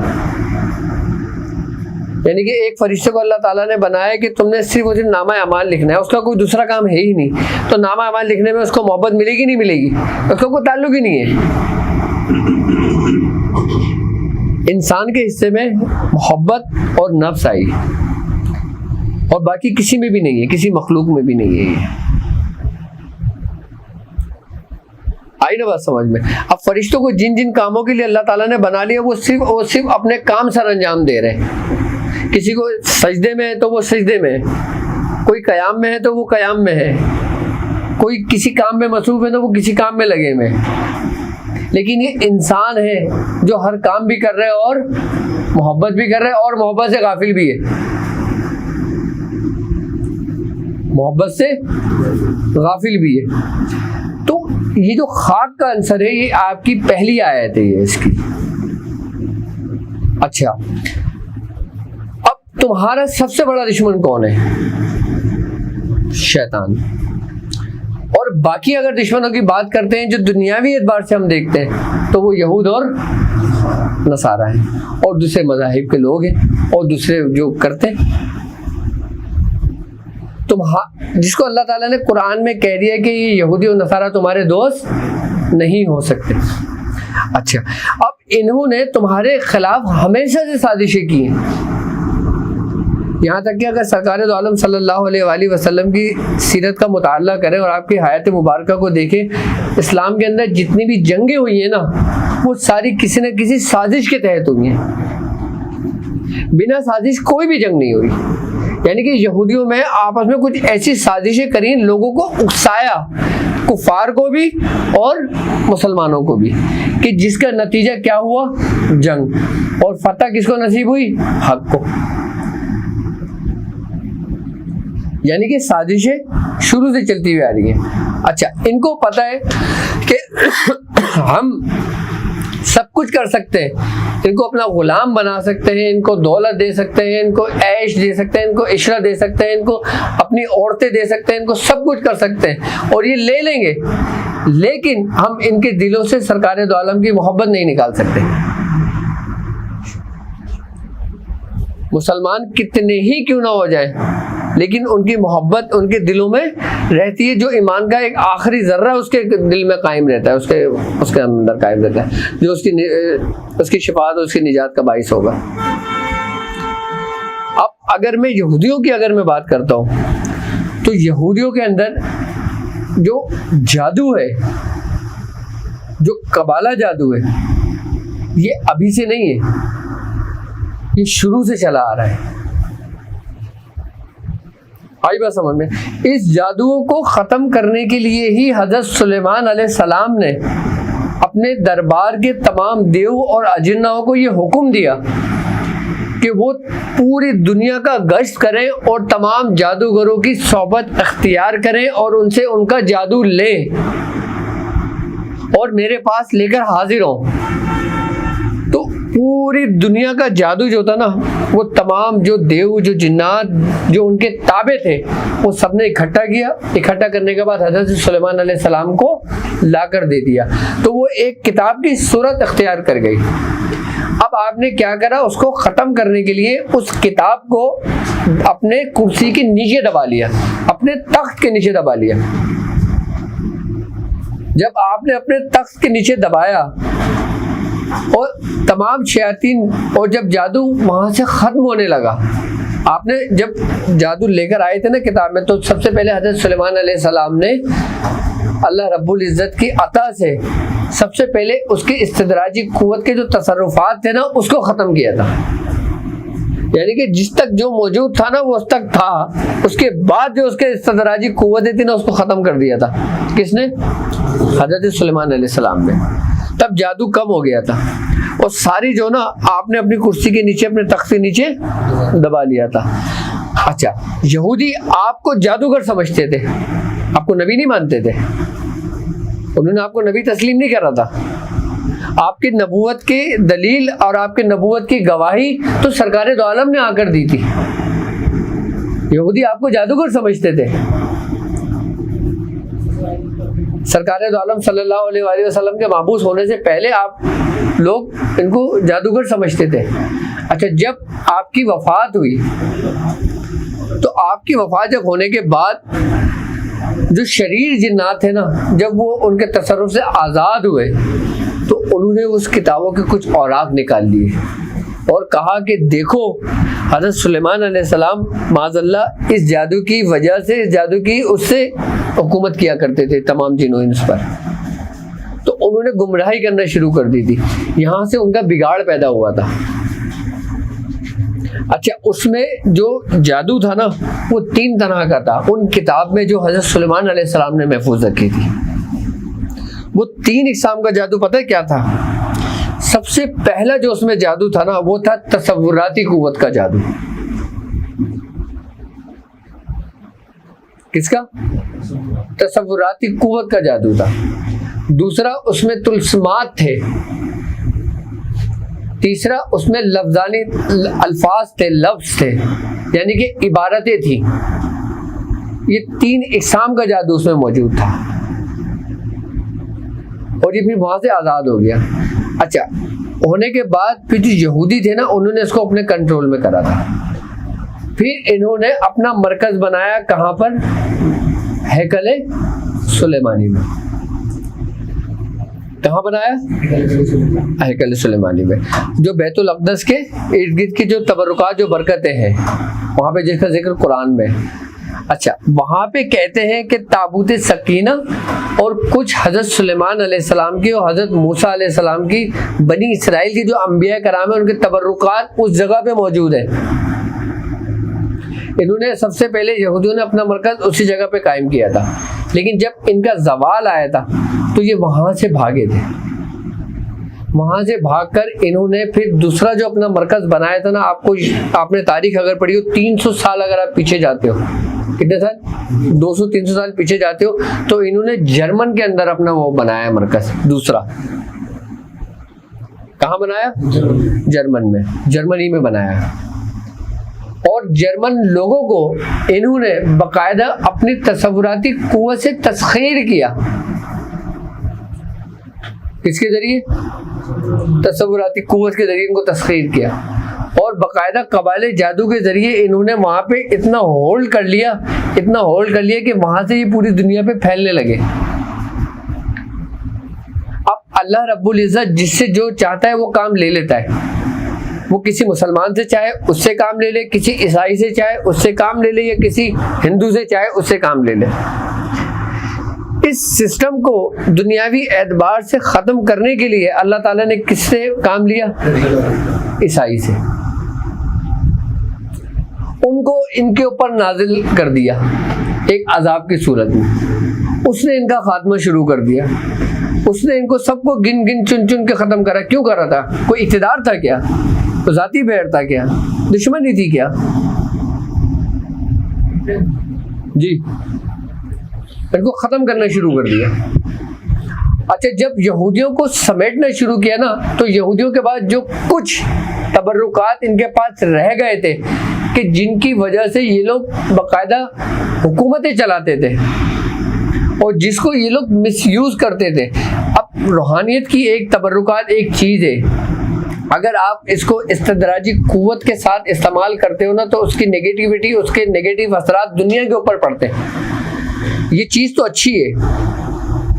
यानी कि एक फरिश्ते को अल्लाह ताला ने बनाया कि तुमने सिर्फ और सिर्फ नामा अमाल लिखना है, उसका कोई दूसरा काम है ही नहीं। तो नामा अमाल लिखने में उसको मोहब्बत मिलेगी नहीं मिलेगी? उसका कोई ताल्लुक ही नहीं है। इंसान के हिस्से में मोहब्बत और नफ्स आई, और बाकी किसी में भी नहीं है, किसी मखलूक में भी नहीं है ये। आई ना बात समझ में? अब फरिश्तों को जिन जिन कामों के लिए अल्लाह ताला ने बना लिया वो सिर्फ अपने काम सर अंजाम दे रहे हैं। किसी को सजदे में है तो वो सजदे में है, कोई कयाम में है तो वो कयाम में है, कोई किसी काम में मसरूफ है तो वो किसी काम में लगे हुए हैं। लेकिन ये इंसान है जो हर काम भी कर रहे हैं और मोहब्बत भी कर रहे हैं और मोहब्बत से गाफिल भी है। मोहब्बत से गाफिल भी है। तो ये जो खाक का आंसर है, ये आपकी पहली आयत है ये इसकी। अच्छा, अब तुम्हारा सबसे बड़ा दुश्मन कौन है? शैतान। और बाकी अगर दुश्मनों की बात करते हैं जो दुनियावी एतबार से हम देखते हैं, तो वो यहूद और नसारा हैं, और दूसरे मज़ाहिब के लोग हैं, और दूसरे जो करते हैं। जिसको अल्लाह ताला ने कुरान में कह दिया कि ये यहूदी और नसारा तुम्हारे दोस्त नहीं हो सकते। अच्छा, अब इन्होंने तुम्हारे खिलाफ हमेशा से साजिशें की हैं। यहाँ तक कि अगर सरकार दो आलम सल्लल्लाहु अलैहि वसल्लम की सीरत का मुताला करें और आपकी हयात मुबारका को देखें, इस्लाम के अंदर जितनी भी जंगें हुई हैं ना, वो सारी किसी न किसी साजिश के तहत हुई हैं। बिना साजिश कोई भी जंग नहीं हुई। यानी कि यहूदियों में आपस में कुछ ऐसी साजिशें करी, लोगों को उकसाया, कुफार को भी और मुसलमानों को भी, कि जिसका नतीजा क्या हुआ? जंग। और फतह किसको नसीब हुई? हक को। यानी कि साजिशें शुरू से चलती हुई आ रही है। अच्छा, इनको पता है कि हम सब कुछ कर सकते हैं, इनको अपना गुलाम बना सकते हैं, इनको दौलत दे सकते हैं, इनको ऐश दे सकते हैं, इनको इशरा दे सकते हैं, इनको अपनी औरतें दे सकते हैं, इनको सब कुछ कर सकते हैं और ये ले लेंगे। लेकिन हम इनके दिलों से सरकार दो आलम की मोहब्बत नहीं निकाल सकते। मुसलमान कितने ही क्यों ना हो जाए, लेकिन उनकी मोहब्बत उनके दिलों में रहती है। जो ईमान का एक आखिरी जर्रा उसके दिल में कायम रहता है, उसके अंदर कायम रहता है, जो उसकी शिफात और उसकी निजात का बाइस होगा। अब अगर मैं यहूदियों की बात करता हूँ, तो यहूदियों के अंदर जो जादू है, जो कबाला जादू है, ये अभी से नहीं है, ये शुरू से चला आ रहा है। आई बात समझ में? इस जादू को खत्म करने के लिए ही हजरत सुलेमान अलैहिस्सलाम ने अपने दरबार के तमाम देव और अजिन्नाओं को ये हुक्म दिया कि वो पूरी दुनिया का गश्त करें और तमाम जादूगरों की सोबत अख्तियार करें और उनसे उनका जादू लें और मेरे पास लेकर हाजिर हों। तो पूरी दुनिया का जादू जो था ना, वो तमाम जो देव, जो जिन्नात, जो उनके ताबे थे, वो सबने इकट्ठा किया। इकट्ठा करने के बाद हज़रत सुलेमान अलैहिस्सलाम को ला कर दे दिया, तो वो एक किताब की सूरत अख्तियार कर गई। अब आपने क्या करा, उसको खत्म करने के लिए उस किताब को अपने कुर्सी के नीचे दबा लिया, अपने तख्त के नीचे दबा लिया। जब आपने अपने तख्त के नीचे दबाया और तमाम शयातीन और जब जादू वहां से खत्म होने लगा, आपने जब जादू लेकर आए थे ना किताब में, तो सबसे पहले हजरत सुलेमान अलैहिस्सलाम ने अल्लाह रब्बुल इज़्ज़त की अता से सबसे पहले उसके इस्तिदराजी कुव्वत के जो तसर्रुफात थे ना, उसको ख़त्म किया था। यानी कि जिस तक जो मौजूद था ना वो उस तक था, उसके बाद जो उसके इस्तिदराजी कुव्वतें थी ना, उसको ख़त्म कर दिया था। किसने? हजरत सुलेमान अलैहिस्सलाम ने। तब जादू कम हो गया था और सारी जो ना आपने अपनी कुर्सी के नीचे, अपने तख्त के नीचे दबा लिया था। अच्छा, यहूदी आपको जादूगर समझते थे, आपको नबी नहीं मानते थे, उन्होंने आपको नबी तस्लीम नहीं करा था। आपकी नबूवत के दलील और आपके नबूवत की गवाही तो सरकार दो आलम ने आकर दी थी। यहूदी आपको जादूगर समझते थे। सरकार दो आलम सल्लल्लाहु अलैहि वसल्लम के महबूस होने से पहले आप लोग इनको जादूगर समझते थे। अच्छा, जब आपकी वफात हुई तो आपकी वफात जब होने के बाद जो शरीर जिन्नात थे ना, जब वो उनके तसर्रुफ से आज़ाद हुए तो उन्होंने उस किताबों के कुछ औराक निकाल लिए और कहा कि देखो, हज़रत सुलेमान अलैहिस्सलाम माज़अल्लाह इस जादू की वजह से, इस जादू की उससे हुकूमत किया करते थे तमाम जिन्नों इंस पर। तो उन्होंने गुमराही करना शुरू कर दी थी, यहाँ से उनका बिगाड़ पैदा हुआ था। अच्छा, उसमें जो जादू था ना वो 3 तरह का था उन किताब में जो हज़रत सुलेमान अलैहिस्सलाम ने महफूज रखी थी। वो 3 इक़साम का जादू पता है क्या था? सबसे पहला जो उसमें जादू था ना वो था तसव्वुराती कुव्वत का जादू। किसका? तसव्वुराती कुव्वत का जादू था। दूसरा उसमें तुलस्मात थे। तीसरा उसमें लफ्जानी अल्फाज थे, लफ्ज थे, यानी कि इबारतें थी। ये 3 इक़साम का जादू उसमें मौजूद था और ये भी वहां से आज़ाद हो गया। अच्छा, होने के बाद फिर जो यहूदी थे ना, उन्होंने इसको अपने कंट्रोल में करा था। फिर इन्होंने अपना मरकज बनाया, कहाँ पर? हैकल सुलेमानी में। कहाँ बनाया? हैकल सुलेमानी में, जो बैतुल अक़दस के इर्द गिर्द की जो तबरुकात, जो बरकतें हैं, वहाँ पे जिसका जिक्र कुरान में। अच्छा, वहाँ पे कहते हैं कि ताबूत सकीना और कुछ हज़रत सुलेमान अलैहिस्सलाम की और हज़रत मूसा अलैहिस्सलाम की, बनी इसराइल की जो अंबिया कराम है, उनके तबरुकात उस जगह पे मौजूद है। इन्होंने सबसे पहले यहूदियों ने अपना मरकज उसी जगह पे कायम किया था, लेकिन जब इनका जवाल आया था तो ये वहाँ से भागे थे। वहाँ से भागकर इन्होंने फिर दूसरा जो अपना मरकज बनाया था ना, आपने तारीख अगर पढ़ी हो, 300 साल अगर आप पीछे जाते हो, कितने साल? 200-300 साल पीछे जाते हो, तो इन्होंने जर्मन के अंदर अपना वो बनाया मरकज दूसरा। कहाँ बनाया? जर्मन में, जर्मनी में बनाया। और जर्मन लोगों को इन्होंने बाकायदा अपनी तसव्वुराती कुव्वत से तस्खीर किया। किसके जरिए? तसव्वुराती कुव्वत के जरिए इनको तस्खीर किया और बाकायदा कबाइले जादू के जरिए इन्होंने वहां पे इतना होल्ड कर लिया, इतना होल्ड कर लिया कि वहां से ये पूरी दुनिया पे फैलने लगे। अब अल्लाह रब्बुल इज़्ज़त जिससे जो चाहता है वो काम ले लेता है। वो किसी मुसलमान से चाहे उससे काम ले ले, किसी ईसाई से चाहे उससे काम ले ले, या किसी हिंदू से चाहे उससे काम ले ले। इस सिस्टम को दुनियावी एतबार से ख़त्म करने के लिए अल्लाह ताला ने किससे काम लिया? ईसाई से। उनको इनके ऊपर नाजिल कर दिया एक अजाब की सूरत में। उसने इनका खात्मा शुरू कर दिया। उसने इनको सबको गिन गिन चुन चुन के ख़त्म करा। क्यों करा था? कोई इक़्तिदार था क्या? तो ज़ाती बैर था क्या? दुश्मनी थी क्या? जी, इनको ख़त्म करना शुरू कर दिया। अच्छा, जब यहूदियों को समेटना शुरू किया ना, तो यहूदियों के बाद जो कुछ तबर्रुकात इनके पास रह गए थे कि जिनकी वजह से ये लोग बाकायदा हुकूमतें चलाते थे और जिसको ये लोग मिसयूज़ करते थे। अब रूहानियत की एक तबर्रुकात एक चीज़ है, अगर आप इसको इस्तदराजी कुव्वत के साथ इस्तेमाल करते हो ना, तो उसकी नेगेटिविटी, उसके नेगेटिव असरात दुनिया के ऊपर पड़ते हैं। ये चीज़ तो अच्छी है,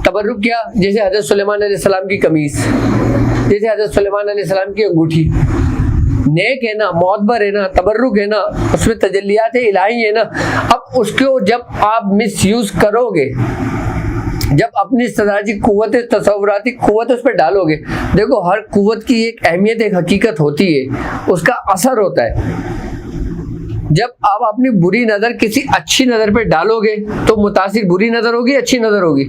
तबर्रुक क्या, जैसे हज़रत सुलेमान अलैहिस्सलाम की कमीज़, जैसे हज़रत सुलेमान अलैहिस्सलाम की अंगूठी, नेक है ना, मोतबर है ना, तबर्रुक है ना, उसमें तजल्लियात इलाही है ना। अब उसको जब आप मिस यूज़ करोगे, जब अपनी इस्तदराजी कुव्वत, तसव्वुराती कुव्वत उस पर डालोगे, देखो हर कुव्वत की एक अहमियत, एक हकीकत होती है, उसका असर होता है। जब आप अपनी बुरी नज़र किसी अच्छी नज़र पे डालोगे तो मुतासिर बुरी नज़र होगी, अच्छी नज़र होगी,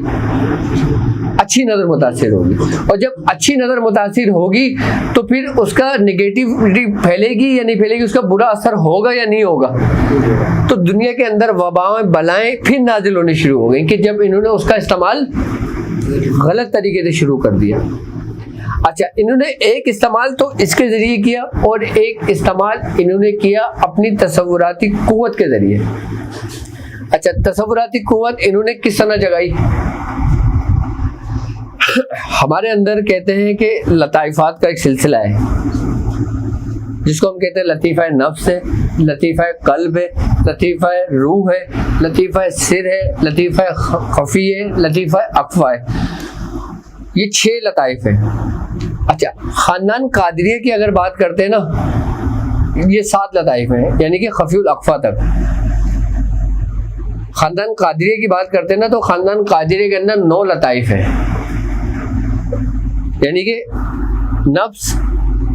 अच्छी नज़र मुतासिर होगी। और जब अच्छी नज़र मुतासिर होगी तो फिर उसका नेगेटिविटी फैलेगी या नहीं फैलेगी, उसका बुरा असर होगा या नहीं होगा। तो दुनिया के अंदर वबाएं, बलाएं फिर नाजिल होने शुरू हो गई कि जब इन्होंने उसका इस्तेमाल गलत तरीके से शुरू कर दिया। अच्छा, इन्होंने एक इस्तेमाल तो इसके ज़रिए किया और एक इस्तेमाल इन्होंने किया अपनी तसव्वुराती कुव्वत के ज़रिए। अच्छा, तसव्वुराती कुव्वत इन्होंने किस तरह जगाई? हमारे अंदर कहते हैं कि लताइफात का एक सिलसिला है, जिसको हम कहते हैं लतीफ़ा नफ्स है, लतीफ़ा कल्ब है, लतीफ़ा रूह है, लतीफ़ा सिर है, लतीफ़ा खफी है, लतीफ़ा अक्फा है। ये 6 लताइफ हैं। अच्छा, खानदान कादरिया की अगर बात करते हैं ना, ये 7 लताइफ हैं, यानी कि खफीउल अक्फा तक। खानदान कादरिया की बात करते हैं ना, तो खानदान कादरिया के अंदर 9 लताइफ हैं, यानी कि नफ्स,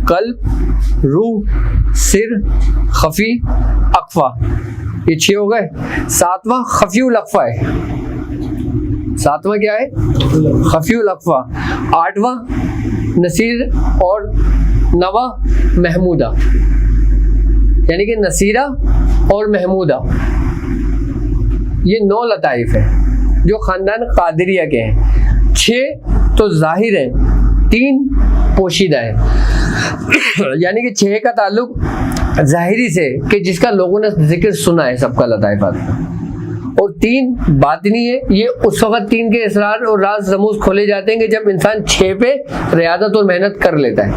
कल्ब, रूह, सिर, खफी, अक्फा, ये 6 हो गए। 7वां खफीउल अक्फा है। 7वां क्या है? खफीउल अक्फा। 8वां नसीर और 9वां महमूदा, यानी कि नसीरा और महमूदा। ये 9 लताइफ है जो खानदान कादरिया के हैं। 6 तो जाहिर है, 3 पोशीदा है। यानी कि 6 का ताल्लुक जाहिरी से कि जिसका लोगों ने जिक्र सुना है सबका लताइफात, और 3 बातिनी है। ये उस वक्त 3 के इसरार और राज रमूज खोले जाते हैं कि जब इंसान 6 पे रियादत और मेहनत कर लेता है।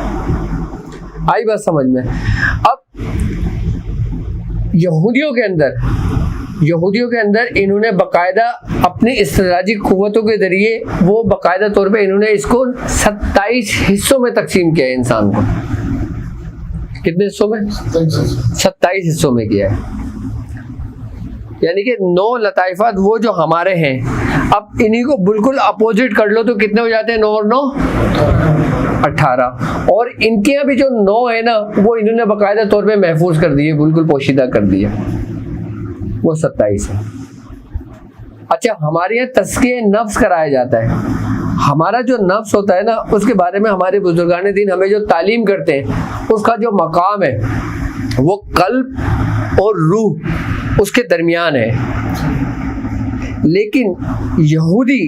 आई बात समझ में? अब यहूदियों के अंदर इन्होंने बाकायदा अपनी इस्तदराजी कुव्वतों के जरिए वो बाकायदा तौर पे इन्होंने इसको 27 हिस्सों में तकसीम किया है इंसान को। कितने हिस्सों में? 27 हिस्सों में किया है। यानी कि 9 लताइफात वो जो हमारे हैं, अब इन्हीं को बिल्कुल अपोजिट कर लो तो कितने हो जाते हैं? 9 और 9 18। और इनके यहाँ भी जो 9 है ना, वो इन्होंने बाकायदा तौर पे महफूज कर दिए, बिल्कुल पोशीदा कर दिए, वो 27 है। अच्छा, हमारे यहाँ तज़किया नफ्स कराया जाता है। हमारा जो नफ्स होता है ना, उसके बारे में हमारे बुजुर्गान दीन हमें जो तालीम करते हैं, उसका जो मकाम है वो कल्ब और रूह उसके दरमियान है। लेकिन यहूदी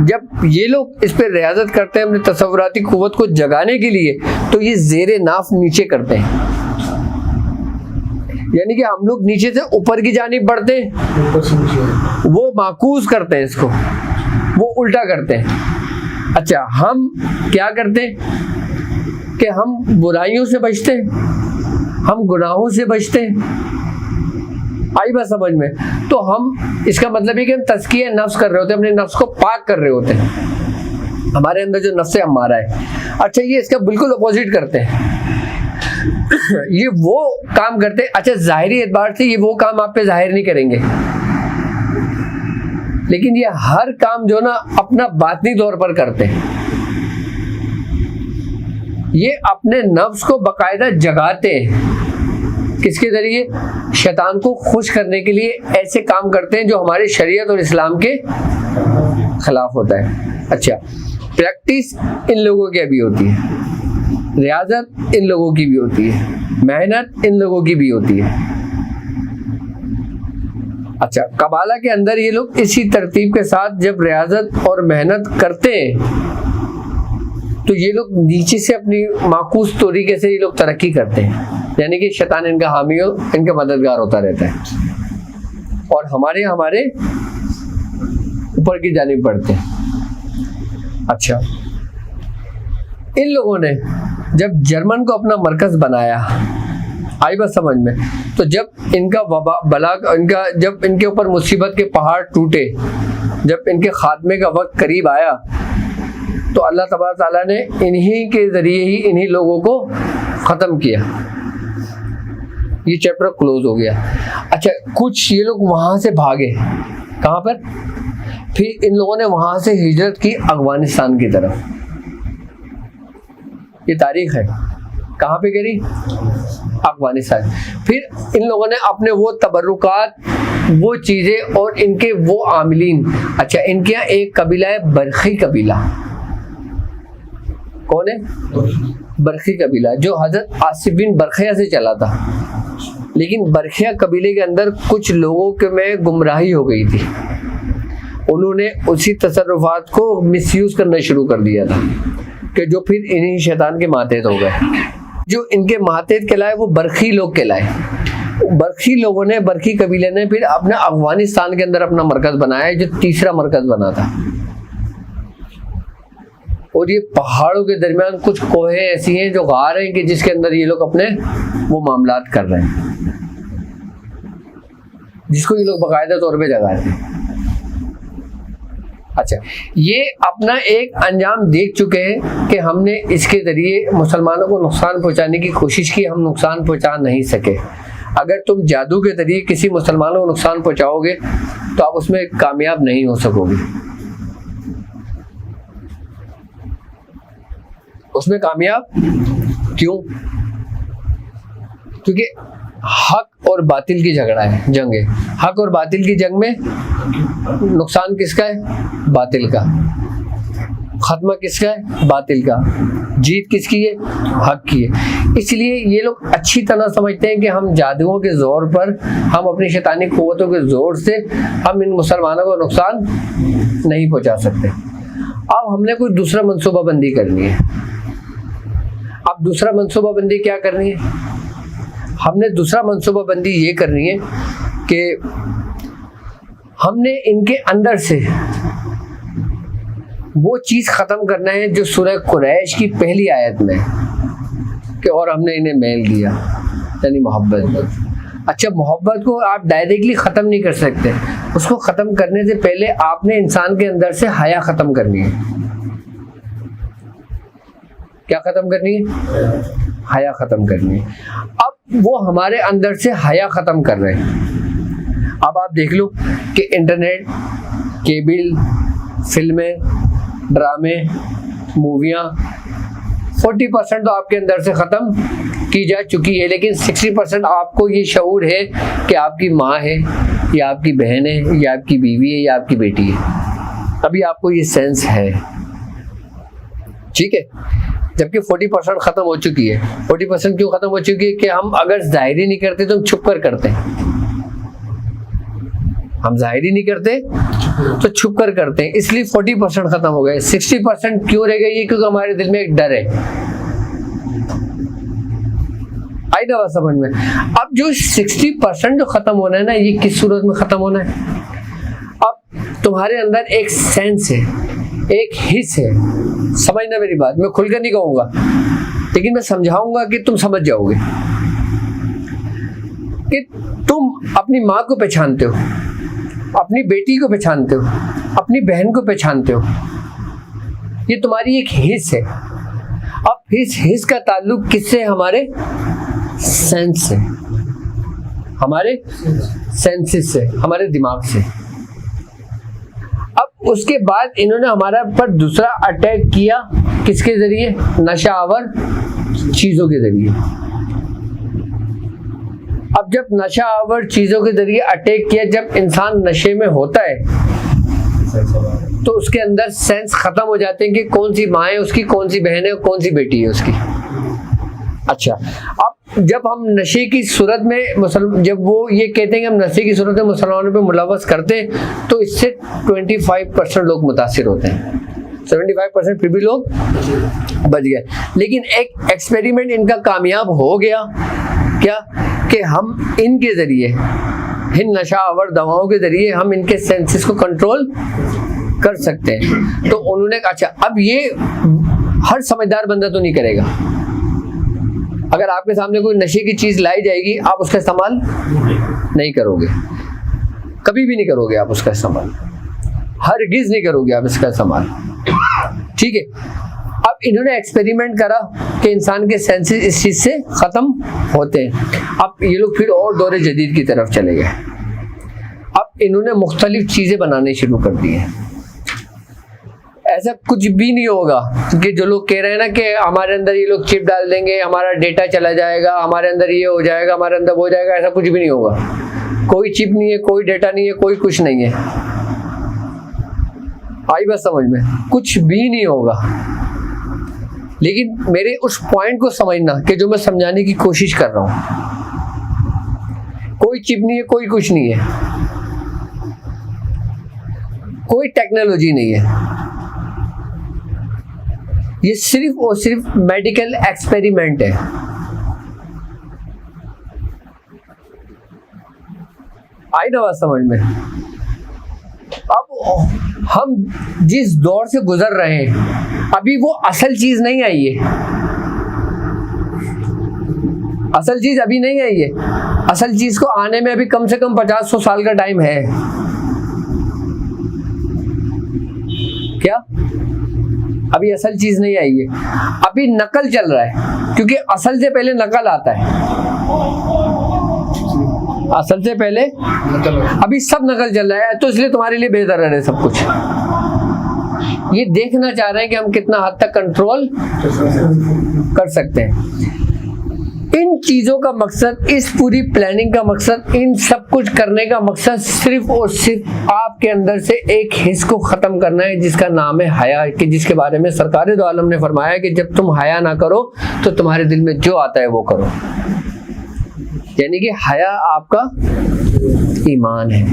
जब ये लोग इस पर रियाजत करते हैं अपनी तसव्वुराती कुव्वत को जगाने के लिए, तो ये ज़ेरे नाफ नीचे करते हैं। यानी कि हम लोग नीचे से ऊपर की जानिब बढ़ते हैं, वो माकूस करते हैं, इसको वो उल्टा करते हैं। अच्छा, हम क्या करते हैं कि हम बुराइयों से बचते हैं, हम गुनाहों से बचते हैं। आई बात समझ में? तो हम, इसका मतलब है कि हम तज़किया नफ्स कर रहे होते हैं, अपने नफ्स को पाक कर रहे होते हैं। हमारे अंदर जो नफ्स हमारा है, अच्छा, ये इसका बिल्कुल अपोजिट करते हैं। ये वो काम करते हैं, अच्छा, जाहिरी एतबार से ये वो काम आप पे जाहिर नहीं करेंगे, लेकिन ये हर काम जो ना अपना बातनी तौर पर करते हैं। ये अपने नफ्स को बाकायदा जगाते हैं। किसके जरिए? शैतान को खुश करने के लिए ऐसे काम करते हैं जो हमारे शरीयत और इस्लाम के खिलाफ होता है। अच्छा, प्रैक्टिस इन लोगों की भी होती है, रियाजत इन लोगों की भी होती है, मेहनत इन लोगों की भी होती है। अच्छा, कबाला के अंदर ये लोग इसी तरतीब के साथ जब रियाजत और मेहनत करते हैं तो ये लोग नीचे से अपनी माकूस तरीके से ये लोग तरक्की करते हैं। यानी कि शैतान इनका हामी हो, इनका मददगार होता रहता है और हमारे ऊपर की जानिब बढ़ते हैं। अच्छा, इन लोगों ने जब जर्मन को अपना मरकज बनाया, आई बात समझ में, तो जब इनका जब इनके ऊपर मुसीबत के पहाड़ टूटे, जब इनके खात्मे का वक्त करीब आया, तो अल्लाह तबारक ताला ने इन्हीं के ज़रिए ही इन्हीं लोगों को ख़त्म किया। ये चैप्टर क्लोज हो गया। अच्छा, कुछ ये लोग वहाँ से भागे, कहाँ पर? फिर इन लोगों ने वहाँ से हिजरत की अफगानिस्तान की तरफ। ये तारीख है, कहाँ पे करी? अफगानिस्तान। फिर इन लोगों ने अपने वो तबर्रुकात, वो चीज़ें और इनके वो आमिलीन, अच्छा इनके यहाँ एक कबीला है बरखी कबीला। कौन है? बरखी कबीला, जो हजरत आसिफ बिन बरखिया से चला था। लेकिन बरखिया कबीले के अंदर कुछ लोगों के में गुमराही हो गई थी, उन्होंने उसी तसर्रुफात को मिसयूज करना शुरू कर दिया था, कि जो फिर इन्हीं शैतान के मातेहत हो गए। जो इनके मातेहत कहलाए वो बरखी लोग कहलाए। बरखी लोगों ने, बरखी कबीले ने फिर अपने अफगानिस्तान के अंदर अपना मरकज बनाया, जो तीसरा मरकज बना था। और ये पहाड़ों के दरमियान कुछ कोहें ऐसी हैं जो गार हैं कि जिसके अंदर ये लोग अपने वो मामलात कर रहे हैं, जिसको ये लोग बाकायदा तौर पे जगाते हैं। अच्छा, ये अपना एक अंजाम देख चुके हैं कि हमने इसके ज़रिए मुसलमानों को नुकसान पहुंचाने की कोशिश की, हम नुकसान पहुंचा नहीं सके। अगर तुम जादू के ज़रिए किसी मुसलमानों को नुकसान पहुंचाओगे तो आप उसमें कामयाब नहीं हो सकोगे। उसमें कामयाब क्यों? क्योंकि हक और बातिल की झगड़ा है, जंग है। हक और बातिल की जंग में नुकसान किसका है? बातिल का। खत्मा किसका है? बातिल का। जीत किसकी है? हक की है। इसलिए ये लोग अच्छी तरह समझते हैं कि हम जादुओं के जोर पर, हम अपनी शैतानी कुव्वतों के जोर से हम इन मुसलमानों को नुकसान नहीं पहुंचा सकते। अब हमने कोई दूसरा मंसूबाबंदी करनी है। अब दूसरा मंसूबाबंदी क्या करनी है? हमने दूसरा मंसूबाबंदी ये करनी है कि हमने इनके अंदर से वो चीज़ ख़त्म करना है जो सूरह कुरैश की पहली आयत में कि और हमने इन्हें मेल दिया, यानी मोहब्बत। अच्छा, मोहब्बत को आप डायरेक्टली ख़त्म नहीं कर सकते। उसको ख़त्म करने से पहले आपने इंसान के अंदर से हया ख़त्म करनी है। क्या ख़त्म करनी है? हया ख़त्म करनी है। अब वो हमारे अंदर से हया ख़त्म कर रहे हैं। अब आप देख लो कि इंटरनेट, केबल, फिल्में, ड्रामे, मूवियाँ 40% तो आपके अंदर से ख़त्म की जा चुकी है, लेकिन 60% आपको ये शऊर है कि आपकी माँ है या आपकी बहन है या आपकी बीवी है या आपकी बेटी है। अभी आपको ये सेंस है, ठीक है। जबकि 40% ख़त्म हो चुकी है। 40% क्यों ख़त्म हो चुकी है? कि हम अगर ज़ाहिरी नहीं करते तो हम छुप कर करते हैं। हम ज़ाहिरी नहीं करते तो छुप कर करते हैं, इसलिए 40% ख़त्म हो गए। 60% क्यों रह गई? क्योंकि हमारे दिल में एक डर है। आई ना बात समझ में? अब जो 60% जो ख़त्म होना है ना, ये किस सूरत में ख़त्म होना है? अब तुम्हारे अंदर एक सेंस है, एक हिस्स है। समझना मेरी बात, मैं खुलकर नहीं कहूँगा, लेकिन मैं समझाऊंगा कि तुम समझ जाओगे कि तुम अपनी माँ को पहचानते हो, अपनी बेटी को पहचानते हो, अपनी बहन को पहचानते हो। ये तुम्हारी एक हिस्स है। अब इस हिस्स का ताल्लुक किससे? हमारे सेंस से, हमारे सेंसेस से, हमारे दिमाग से। अब उसके बाद इन्होंने हमारा पर दूसरा अटैक किया, किसके जरिए? नशा आवर चीजों के जरिए। अब जब नशा आवर चीजों के जरिए अटैक किया, जब इंसान नशे में होता है तो उसके अंदर सेंस खत्म हो जाते हैं कि कौन सी माँ है उसकी, कौन सी बहन है, कौन सी बेटी है उसकी। अच्छा, अब जब हम नशे की सूरत में जब वो ये कहते हैं कि हम नशे की सूरत में मुसलमानों पे मुलव्वस करते हैं, तो इससे 25% लोग मुतासिर होते हैं। 75% फिर भी लोग बच गए। लेकिन एक एक्सपेरिमेंट इनका कामयाब हो गया, क्या? कि हम इनके ज़रिए, इन नशा आवर दवाओं के ज़रिए हम इनके सेंसेस को कंट्रोल कर सकते हैं। तो उन्होंने कहा अच्छा, अब ये हर समझदार बंदा तो नहीं करेगा। अगर आपके सामने कोई नशे की चीज लाई जाएगी, आप उसका इस्तेमाल नहीं करोगे, कभी भी नहीं करोगे आप उसका इस्तेमाल, हरगिज नहीं करोगे आप इसका इस्तेमाल, ठीक है। अब इन्होंने एक्सपेरिमेंट करा कि इंसान के सेंसेस इस चीज से खत्म होते हैं। अब ये लोग फिर और दौरे जदीद की तरफ चले गए। अब इन्होंने मुख्तलिफ चीजें बनाने शुरू कर दी हैं। ऐसा कुछ भी नहीं होगा कि जो लोग कह रहे हैं ना कि हमारे अंदर ये लोग चिप डाल देंगे, हमारा डेटा चला जाएगा, हमारे अंदर ये हो जाएगा, हमारे अंदर वो हो जाएगा, ऐसा कुछ भी नहीं होगा। कोई चिप नहीं है, कोई डेटा नहीं है, कोई कुछ नहीं है। आई बात समझ में? कुछ भी नहीं होगा। लेकिन मेरे उस पॉइंट को समझना कि जो मैं समझाने की कोशिश कर रहा हूं, कोई चिप नहीं है, कोई कुछ नहीं है, कोई टेक्नोलॉजी नहीं है। ये सिर्फ और सिर्फ मेडिकल एक्सपेरिमेंट है। आई ना बात समझ में? अब हम जिस दौर से गुजर रहे हैं, अभी वो असल चीज नहीं आई है। असल चीज अभी नहीं आई है। असल चीज को आने में अभी कम से कम 50-100 साल का टाइम है। क्या? अभी असल चीज नहीं आई है, अभी नकल चल रहा है, क्योंकि असल से पहले नकल आता है। असल से पहले अभी सब नकल चल रहा है, तो इसलिए तुम्हारे लिए बेहतर है सब कुछ। ये देखना चाह रहे हैं कि हम कितना हद तक कंट्रोल कर सकते हैं। इन चीजों का मकसद, इस पूरी प्लानिंग का मकसद, इन सब कुछ करने का मकसद सिर्फ और सिर्फ आपके अंदर से एक हिस्स को खत्म करना है, जिसका नाम है हया, कि जिसके बारे में सरकार दो आलम ने फरमाया कि जब तुम हया ना करो तो तुम्हारे दिल में जो आता है वो करो। यानी कि हया आपका ईमान है।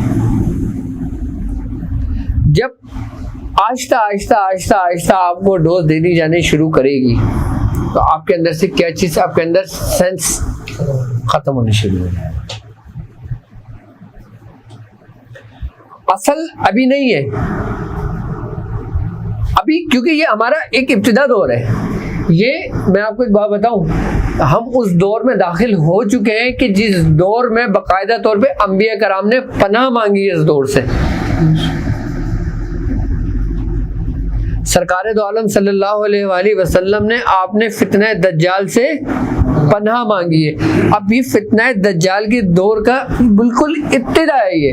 जब आहिस्ता आहिस्ता आहिस्ता आहिस्ता आपको डोज देनी जानी शुरू करेगी, तो आपके अंदर से क्या चीज, आपके अंदर सेंस खत्म होने शुरू हो जाएगा। असल अभी नहीं है, अभी क्योंकि ये हमारा एक इब्तिदा दौर है। ये मैं आपको एक बात बताऊं, हम उस दौर में दाखिल हो चुके हैं कि जिस दौर में बाकायदा तौर पे अंबिया कराम ने पनाह मांगी इस दौर से। सरकार दो आलम सल्लल्लाहु अलैहि वसल्लम ने, आपने फितना दज्जाल से पनाह मांगी है। अब ये फितना दज्जाल के दौर का बिल्कुल इब्तिदा है।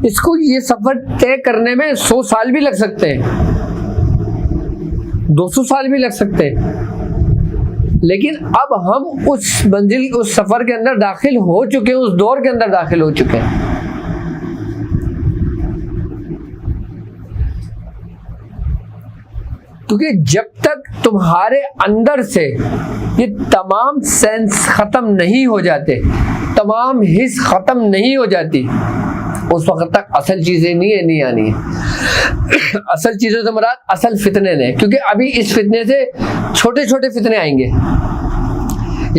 इसको ये सफर तय करने में 100 साल भी लग सकते हैं, 200 साल भी लग सकते हैं, लेकिन अब हम उस मंजिल, उस सफर के अंदर दाखिल हो चुके हैं, उस दौर के अंदर दाखिल हो चुके हैं। क्योंकि जब तक तुम्हारे अंदर से ये तमाम सेंस खत्म नहीं हो जाते, तमाम हिस्स खत्म नहीं हो जाती, उस वक्त तक असल चीजें नहीं आनी है। असल चीजों से मुराद असल फितने ने, क्योंकि अभी इस फितने से छोटे छोटे फितने आएंगे,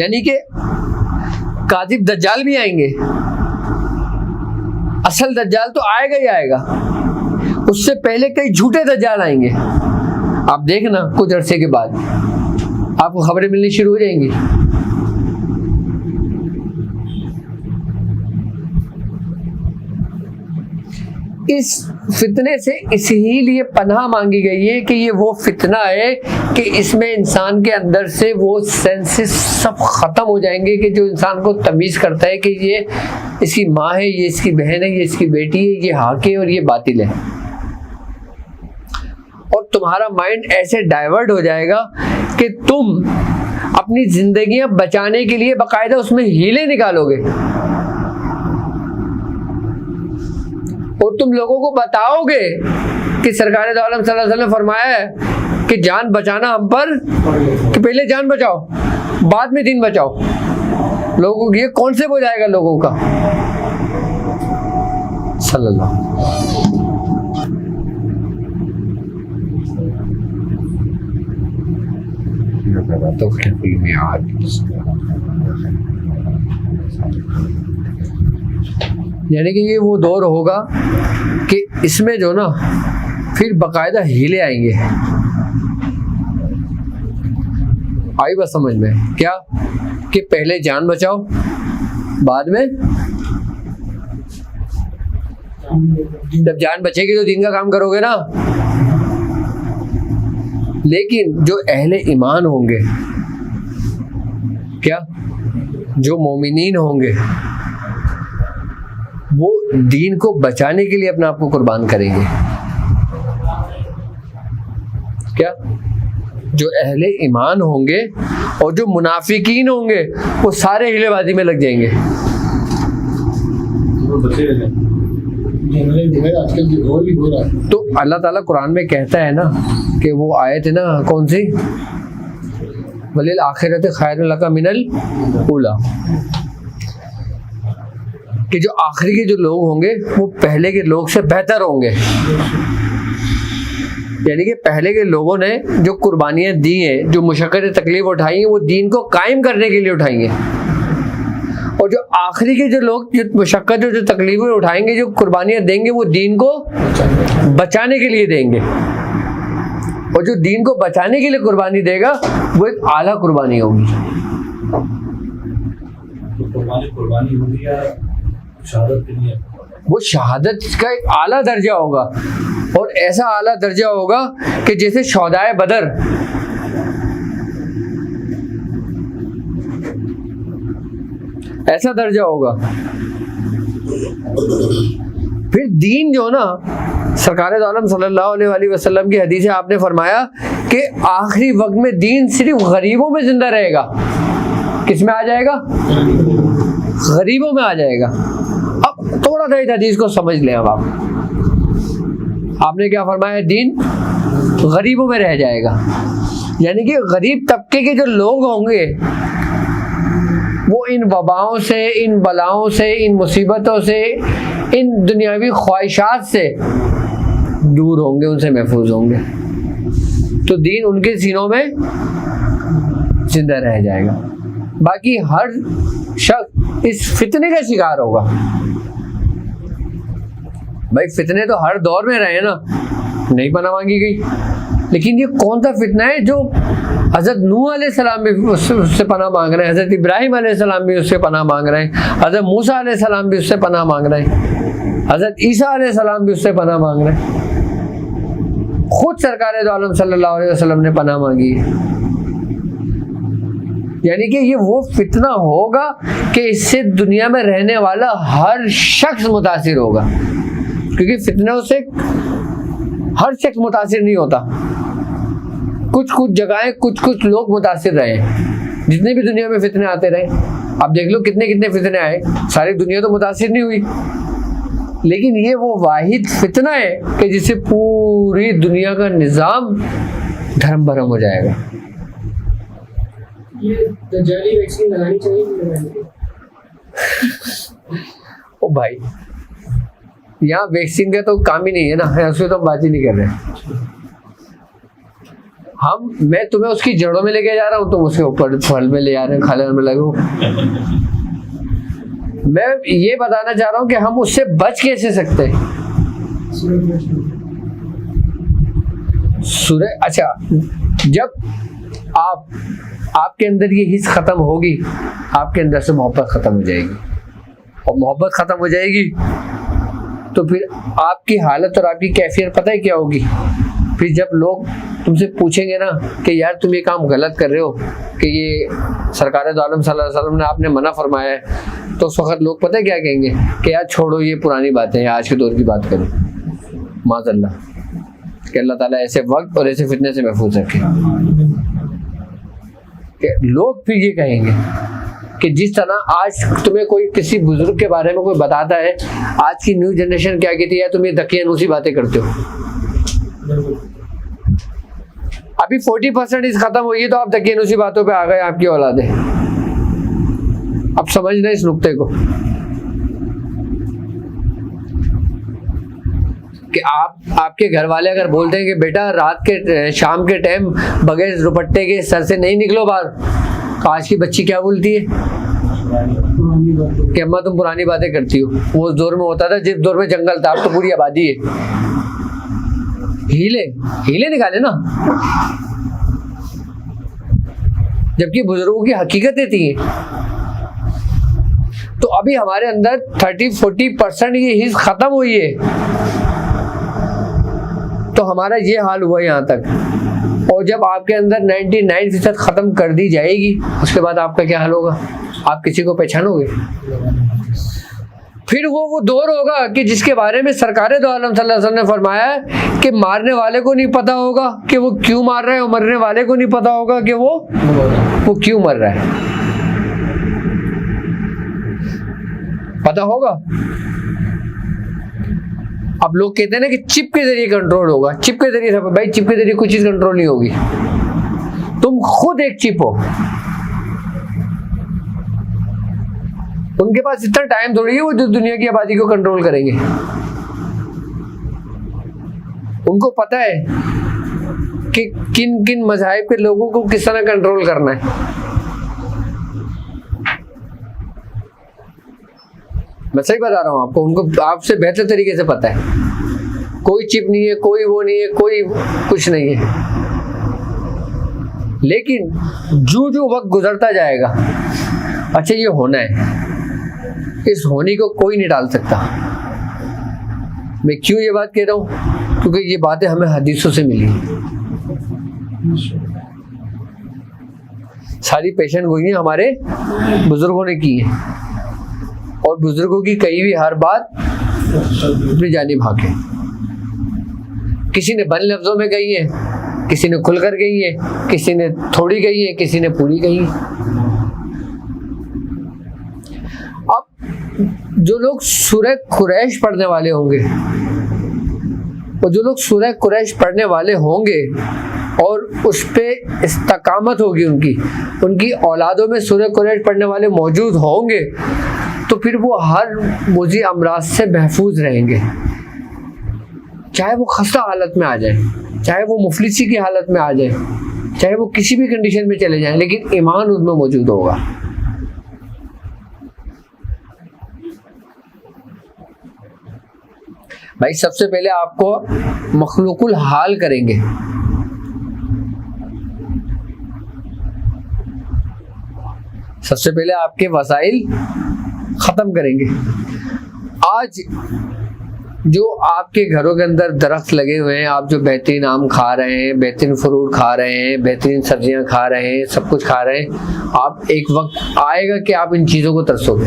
यानी कि काजिब दज्जाल भी आएंगे। असल दज्जाल तो आएगा ही आएगा, उससे पहले कई झूठे दज्जाल आएंगे। आप देखना कुछ अरसे के बाद आपको खबरें मिलनी शुरू हो जाएंगी। इस फितने से इसीलिए पनाह मांगी गई है कि ये वो फितना है कि इसमें इंसान के अंदर से वो सेंसेस सब खत्म हो जाएंगे, कि जो इंसान को तमीज करता है कि ये इसकी माँ है, ये इसकी बहन है, ये इसकी बेटी है, ये हक है और ये बातिल है। और तुम्हारा माइंड ऐसे डाइवर्ट हो जाएगा कि तुम अपनी जिंदगियां बचाने के लिए बाकायदा उसमें हीले निकालोगे, और तुम लोगों को बताओगे कि सरकार दो आलम सल्लल्लाहु अलैहि वसल्लम ने फरमाया है कि जान बचाना हम पर, कि पहले जान बचाओ बाद में दिन बचाओ। लोगों को ये कॉन्सेप्ट हो जाएगा लोगों का। सल्लल्लाहु तो यानी कि ये वो दौर होगा कि इसमें जो ना फिर बाकायदा हीले आएंगे। आई बात समझ में? क्या कि पहले जान बचाओ, बाद में जब जान बचेगी तो दीन का काम करोगे ना। लेकिन जो अहले ईमान होंगे, क्या जो मोमिनीन होंगे, वो दीन को बचाने के लिए अपने आप को कुर्बान करेंगे। क्या जो अहले ईमान होंगे और जो मुनाफिकीन होंगे वो सारे हिलेबाजी में लग जाएंगे। तो अल्लाह ताला कुरान में कहता है ना कि वो आयत है ना, कौन सी, वलिल आखिरत खैरुल लका मिनल ऊला, कि जो आखिरी के जो लोग होंगे वो पहले के लोग से बेहतर होंगे। यानी कि पहले के लोगों ने जो कुर्बानियाँ दी हैं, जो मुशक्क़त तकलीफ उठाई हैं, वो दीन को कायम करने के लिए उठाएंगे। और जो आखिरी के जो लोग जो मुशक्क़त जो तकलीफें उठाएंगे, जो कुर्बानियाँ देंगे, वो दीन को बचाने के लिए देंगे। और जो दीन को बचाने के लिए कुर्बानी देगा वो एक आला कुर्बानी होगी। कुर्बानी होगी या शहादत के लिए? वो शहादत का एक आला दर्जा होगा, और ऐसा आला दर्जा होगा कि जैसे शौदाए बदर, ऐसा दर्जा होगा। फिर दीन जो ना, सरकार दो आलम सल्लल्लाहु अलैहि वसल्लम की हदीस है, आपने फरमाया कि आखिरी वक्त में दीन सिर्फ गरीबों में जिंदा रहेगा। किस में आ जाएगा? गरीबों में आ जाएगा। अब थोड़ा सा इस हदीस को समझ लें। अब आपने क्या फरमाया? दीन गरीबों में रह जाएगा। यानी कि गरीब तबके के जो लोग होंगे वो इन वबाओं से, इन बलाओं से, इन मुसीबतों से, इन दुनियावी ख्वाहिशात से दूर होंगे, उनसे महफूज होंगे। तो दीन उनके सीनों में जिंदा रह जाएगा। बाकी हर शख्स इस फितने का शिकार होगा। भाई फितने तो हर दौर में रहे ना, नहीं पनाह मांगी गई। लेकिन ये कौन सा फितना है जो हज़रत नूह अलैहिस्सलाम भी उससे पनाह मांग रहे हैं, हज़रत इब्राहिम अलैहिस्सलाम भी उससे पनाह मांग रहे हैं, हज़रत मूसा अलैहिस्सलाम भी उससे पनाह मांग रहे हैं, हज़रत ईसा अलैहिस्सलाम भी उससे पनाह मांग रहे हैं। खुद सरकार दो आलम सल्लल्लाहु अलैहि वसल्लम ने पनाह मांगी है। यानी कि ये वो फितना होगा कि इससे दुनिया में रहने वाला हर शख्स मुतासिर होगा, क्योंकि फितनों से हर शख्स मुतासिर नहीं होता। कुछ कुछ जगहें, कुछ कुछ लोग मुतासिर रहे। जितने भी दुनिया में फितने आते रहे, आप देख लो कितने कितने फितने आए, सारी दुनिया तो मुतासिर नहीं हुई। लेकिन ये वो वाहिद फितना है कि जिससे पूरी दुनिया का निज़ाम धर्म भरम हो जाएगा। ये दज्जाली वैक्सीन लगानी चाहिए। ओ भाई, यहाँ वैक्सीन का तो काम ही नहीं है ना, उसमें तो हम बात ही नहीं कर रहे। मैं तुम्हें उसकी जड़ों में लेके जा रहा हूँ, तुम उसके ऊपर फल में ले जा रहे हैं, खाने में लगो। मैं ये बताना चाह रहा हूँ कि हम उससे बच कैसे सकते हैं। अच्छा, जब आपके अंदर ये हिस्स खत्म होगी, आपके अंदर से मोहब्बत खत्म हो जाएगी, और मोहब्बत खत्म हो जाएगी तो फिर आपकी हालत और आपकी कैफियत पता है क्या होगी? फिर जब लोग तुमसे पूछेंगे ना कि यार तुम ये काम गलत कर रहे हो, कि ये सरकार दो आलम सल्लल्लाहु अलैहि वसल्लम ने आपने मना फरमाया है, तो उस वक्त लोग पता है क्या कहेंगे कि यार छोड़ो ये पुरानी बातें हैं, आज के दौर की बात करें। माज़अल्लाह, कि अल्लाह ताला ऐसे वक्त और ऐसे फितने से महफूज रखे। लोग फिर ये कहेंगे कि जिस तरह आज तुम्हें कोई किसी बुजुर्ग के बारे में कोई बताता है, आज की न्यू जनरेशन क्या कहती है, तुम ये दकियानूसी बातें करते हो। अभी 40% खत्म हुई तो आप दकियानूसी बातों पे आ गए, आपकी औलादे। अब समझना इस नुक्ते को कि आपके घर वाले अगर बोलते हैं कि बेटा रात के शाम के टाइम बगैर दुपट्टे के सर से नहीं निकलो बाहर, तो आज की बच्ची क्या बोलती है कि अम्मा तुम पुरानी बातें करती हो। वो उस दौर में होता था जिस दौर में जंगल था, अब तो पूरी आबादी है। हीले हीले निकाले ना, जबकि बुजुर्गों की हकीकतें थी। तो अभी हमारे अंदर 30-40% ये हिस्स खत्म हुई है, तो हमारा ये हाल हुआ यहाँ तक। और जब आपके अंदर 99% खत्म कर दी जाएगी, उसके बाद आपका क्या हाल होगा? आप किसी को पहचानोगे? फिर वो दौर होगा कि जिसके बारे में सरकारे दो आलम सल्लल्लाहु अलैहि वसल्लम ने फरमाया है कि मारने वाले को नहीं पता होगा कि वो क्यों मार रहा है, और मरने वाले को नहीं पता होगा कि वो क्यों मर रहा है। पता होगा? अब लोग कहते हैं ना कि चिप के जरिए कंट्रोल होगा। चिप के जरिए सब, भाई चिप के जरिए कोई चीज कंट्रोल नहीं होगी। तुम खुद एक चिप हो। उनके पास इतना टाइम थोड़ी है वो जो दुनिया की आबादी को कंट्रोल करेंगे। उनको पता है कि किन किन मज़ाहिब के लोगों को किस तरह कंट्रोल करना है। मैं सही बता रहा हूं आपको, उनको आपसे बेहतर तरीके से पता है। कोई चिप नहीं है, कोई वो नहीं है, कोई कुछ नहीं है। लेकिन जो वक्त गुजरता जाएगा, अच्छा ये होना है, इस होने को कोई नहीं डाल सकता। मैं क्यों ये बात कह रहा हूं? क्योंकि ये बातें हमें हदीसों से मिली। सारी पेशेंट गोई हमारे बुजुर्गों ने की है, और बुजुर्गों की कही हुई हर बात अपनी जानिब हक है। किसी ने बंद लफ्जों में कही है, किसी ने खुलकर कही है, किसी ने थोड़ी कही है, किसी ने पूरी कही है। अब जो लोग सूरह कुरैश पढ़ने वाले होंगे, और जो लोग सूरह कुरैश पढ़ने वाले होंगे और उस पे इस्तकामत होगी, उनकी औलादों में सूरह कुरैश पढ़ने वाले मौजूद होंगे, तो फिर वो हर मुज़ी अमराज से महफूज रहेंगे। चाहे वो खस्ता हालत में आ जाए, चाहे वो मुफलिसी की हालत में आ जाए, चाहे वो किसी भी कंडीशन में चले जाएं, लेकिन ईमान उनमें मौजूद होगा। भाई सबसे पहले आपको मखलूकुल हाल करेंगे। सबसे पहले आपके वसाइल खत्म करेंगे। आज जो आपके घरों के अंदर दरख्त लगे हुए हैं, आप जो बेहतरीन आम खा रहे हैं, बेहतरीन फ्रूट खा रहे हैं, बेहतरीन सब्जियां खा रहे हैं, सब कुछ खा रहे हैं, आप एक वक्त आएगा कि आप इन चीजों को तरसोगे।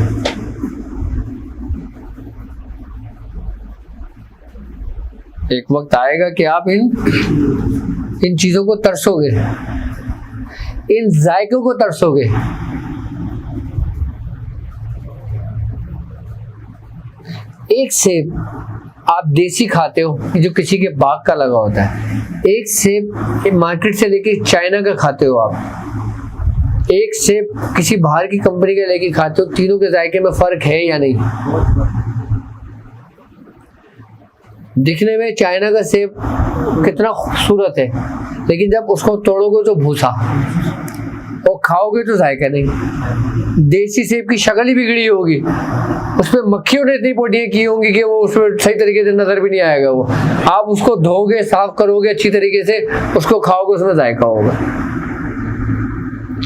एक वक्त आएगा कि आप इन चीजों को तरसोगे, इन जायकों को तरसोगे। एक सेब आप देसी खाते हो जो किसी के बाग का लगा होता है, एक सेब मार्केट से लेके चाइना का खाते हो आप, एक सेब किसी बाहर की कंपनी का लेके खाते हो, तीनों के जायके में फर्क है या नहीं? दिखने में चाइना का सेब कितना खूबसूरत है, लेकिन जब उसको तोड़ोगे तो भूसा, और खाओगे तो जायका नहीं। देसी सेब की शक्ल ही बिगड़ी होगी, उसमें मक्खियों ने इतनी पोटियां की होंगी कि वो उसमें सही तरीके से नजर भी नहीं आएगा। वो आप उसको धोगे, साफ करोगे अच्छी तरीके से, उसको खाओगे, उसमें जायका होगा।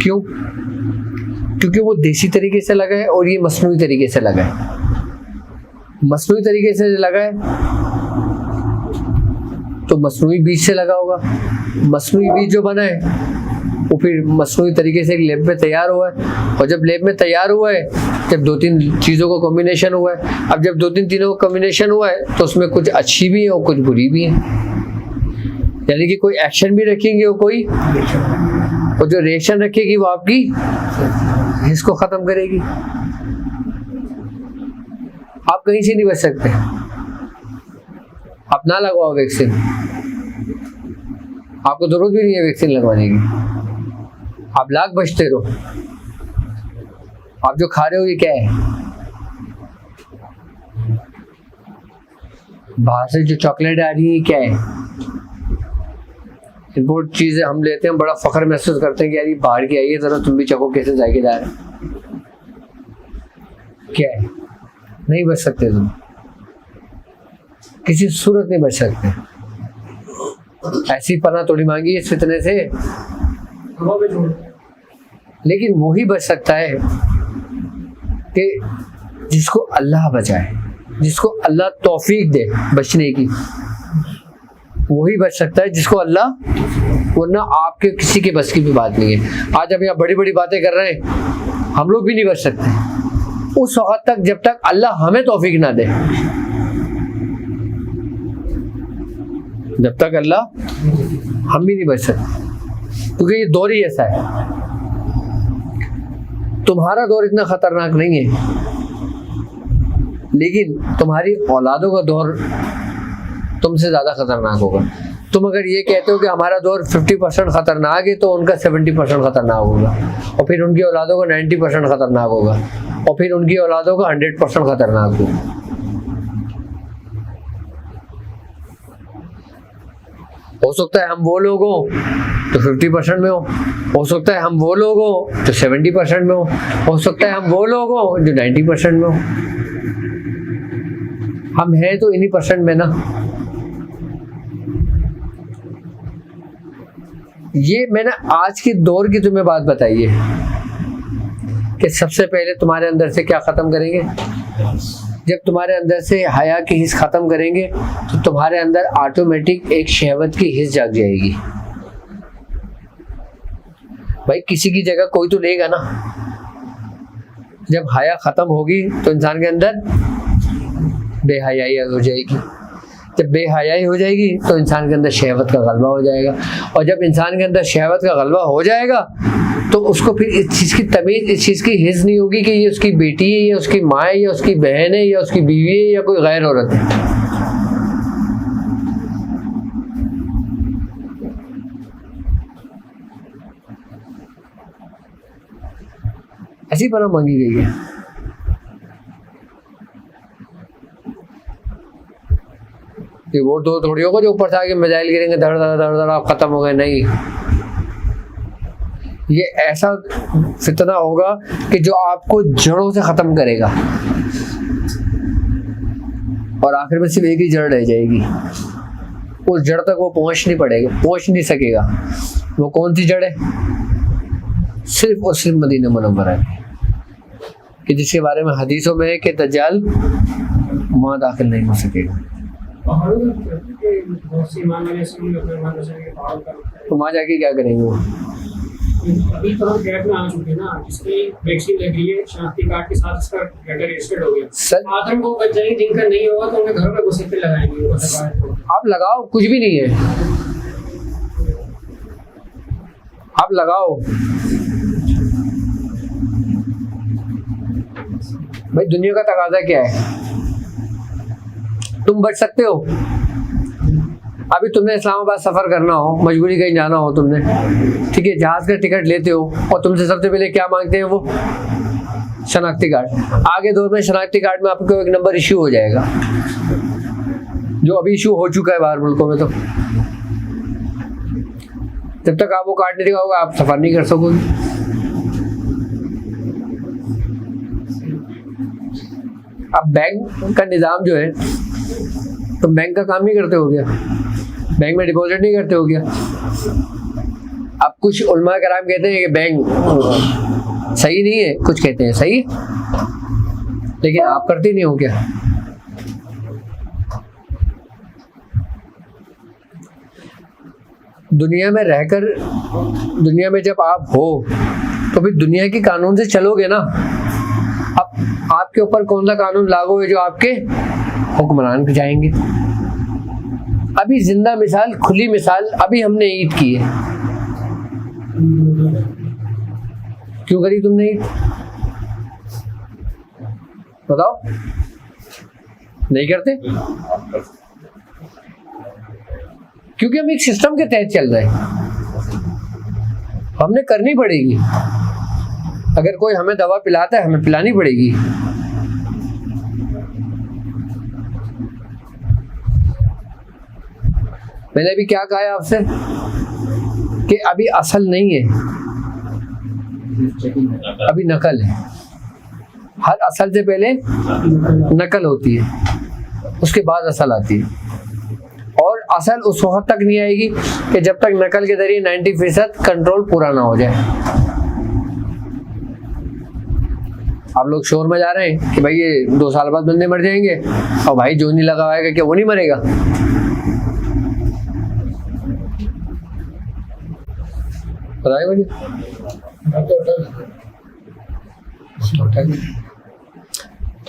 क्यों? क्योंकि वो देसी तरीके से लगा है और ये मसनूई तरीके से लगा है। मसनूई तरीके से लगा है तो मसनूई बीज से लगा होगा। मसनूई बीज जो बना है वो फिर मसनूई तरीके से एक लैब में तैयार हुआ है, और जब लैब में तैयार हुआ है, जब 2-3 चीज़ों को कॉम्बिनेशन हुआ है, अब जब 2-3 चीज़ों का कॉम्बिनेशन हुआ है तो उसमें कुछ अच्छी भी है और कुछ बुरी भी है। यानी कि कोई एक्शन भी रखेंगे और जो रिएक्शन रखेगी वो आपकी इसको ख़त्म करेगी। आप कहीं से नहीं बच सकते। आप ना लगवाओ वैक्सीन, आपको जरूरत भी नहीं है वैक्सीन लगवाने की। आप लाख बचते रहो। आप जो खा रहे हो ये क्या है? बाहर से जो चॉकलेट आ रही है क्या है? इम्पोर्ट चीजें हम लेते हैं, बड़ा फख्र महसूस करते हैं कि यार ये बाहर की आई है, जरा तुम भी चखो कैसे जायकेदार है। क्या है? नहीं बच सकते तुम, किसी सूरत नहीं बच सकते। ऐसी पनाह थोड़ी मांगी इस फितने से, हवा में छोड़। लेकिन वही बच सकता है कि जिसको अल्लाह बचाए, जिसको अल्लाह तौफीक दे बचने की, वही बच सकता है जिसको अल्लाह, वरना आपके किसी के बस की भी बात नहीं है। आज हम यहाँ बड़ी बड़ी बातें कर रहे हैं, हम लोग भी नहीं बच सकते उस वक्त तक जब तक अल्लाह हमें तौफीक ना दे। जब तक अल्लाह, हम भी नहीं बच सकते, क्योंकि ये दौर ही ऐसा है। तुम्हारा दौर इतना खतरनाक नहीं है, लेकिन तुम्हारी औलादों का दौर तुमसे ज़्यादा खतरनाक होगा। तुम अगर ये कहते हो कि हमारा दौर 50% खतरनाक है, तो उनका 70% खतरनाक होगा, और फिर उनकी औलादों का 90% खतरनाक होगा, और फिर उनकी औलादों का 100% खतरनाक होगा। हो सकता है हम वो लोग हों तो 50% में हो सकता है हम वो लोग हों तो 70% में हो सकता है हम वो लोग हों जो 90% में हो। हम हैं तो इन्हीं परसेंट में ना। ये मैंने आज के दौर की तुम्हें बात बताई है कि सबसे पहले तुम्हारे अंदर से क्या ख़त्म करेंगे। जब तुम्हारे अंदर से हया की हिस्स ख़त्म करेंगे तो तुम्हारे अंदर ऑटोमेटिक एक शहवत की हिस्स जाग जाएगी। भाई किसी की जगह कोई तो लेगा ना। जब हया ख़त्म होगी तो इंसान के अंदर बेहयाई हो जाएगी। जब बेहयाई हो जाएगी तो इंसान के अंदर शहवत का गलबा हो जाएगा, और जब इंसान के अंदर शहवत का गलबा हो जाएगा तो उसको फिर इस चीज़ की तमीज़, इस चीज़ की हिस्स नहीं होगी कि ये उसकी बेटी है या उसकी माँ है या उसकी बहन है या उसकी बीवी है या कोई गैर औरत है। ऐसी पनाह मांगी गई है। ये वो दो थोड़ी होगा जो ऊपर से आके मिसाइल गिरेंगे धड़ धड़ धड़ धड़ आप खत्म हो गए, नहीं। ये ऐसा फितना होगा कि जो आपको जड़ों से खत्म करेगा, और आखिर में सिर्फ एक ही जड़ रह जाएगी। उस जड़ तक वो पहुंच नहीं सकेगा। वो कौन सी जड़ है? सिर्फ और सिर्फ मदीना मुनव्वरा है, कि जिसके बारे में हदीसों में है कि दज्जाल वहां दाखिल नहीं हो सकेगा। पहाड़ों में बहुत सी ईमान वाले लोग अपने वहाँ बसने के पहाड़ का, तो वहां जाके क्या करेंगे वो? अभी तो हम गैप में आ चुके हैं ना, जिसकी वैक्सीन लग रही है, शनाख्ती कार्ड के साथ इसका डाटा रजिस्टर्ड हो गया। सर आदम को बच जाएंगे, जिनका नहीं होगा तो उन्हें घरों में घुसे पे लगाएंगे। आप लगाओ, कुछ भी नहीं है, आप लगाओ। भाई दुनिया का तकाजा क्या है? तुम बच सकते हो। अभी तुमने इस्लामाबाद सफ़र करना हो, मजबूरी कहीं जाना हो तुमने, ठीक है, जहाज़ का टिकट लेते हो और तुमसे सबसे पहले क्या मांगते हैं वो? शनाख्ती कार्ड। आगे दौर में शनाख्ती कार्ड में आपको एक नंबर इशू हो जाएगा, जो अभी इशू हो चुका है बाहर मुल्कों में। तो जब तक आप वो कार्ड नहीं दिखाओगे आप सफ़र नहीं कर सकोगे। अब बैंक का निज़ाम जो है, तुम बैंक का काम नहीं करते हो क्या? बैंक में डिपॉजिट नहीं करते हो क्या? अब कुछ उलमा कराम कहते हैं कि बैंक सही नहीं है, कुछ कहते हैं सही, लेकिन आप करते नहीं हो क्या? दुनिया में रहकर, दुनिया में जब आप हो तो फिर दुनिया के कानून से चलोगे ना। अब आपके ऊपर कौन सा कानून लागू है जो आपके हुक्मरान पे जाएंगे? अभी जिंदा मिसाल, खुली मिसाल, अभी हमने ईद की है। क्यों करी तुमने ईद? बताओ। नहीं करते क्योंकि हम एक सिस्टम के तहत चल रहे हैं। हमने करनी पड़ेगी। अगर कोई हमें दवा पिलाता है हमें पिलानी पड़ेगी। मैंने अभी क्या कहा है आपसे कि अभी असल नहीं है, अभी नकल है। हर असल से पहले नकल होती है, उसके बाद असल आती है। और असल उस वक्त तक नहीं आएगी कि जब तक नकल के जरिए 90% कंट्रोल पूरा ना हो जाए। आप लोग शोर में जा रहे हैं कि भाई ये 2 साल बाद बंदे मर जाएंगे, और भाई जो नहीं लगा हुआ क्या वो नहीं मरेगा? बताइए मुझे।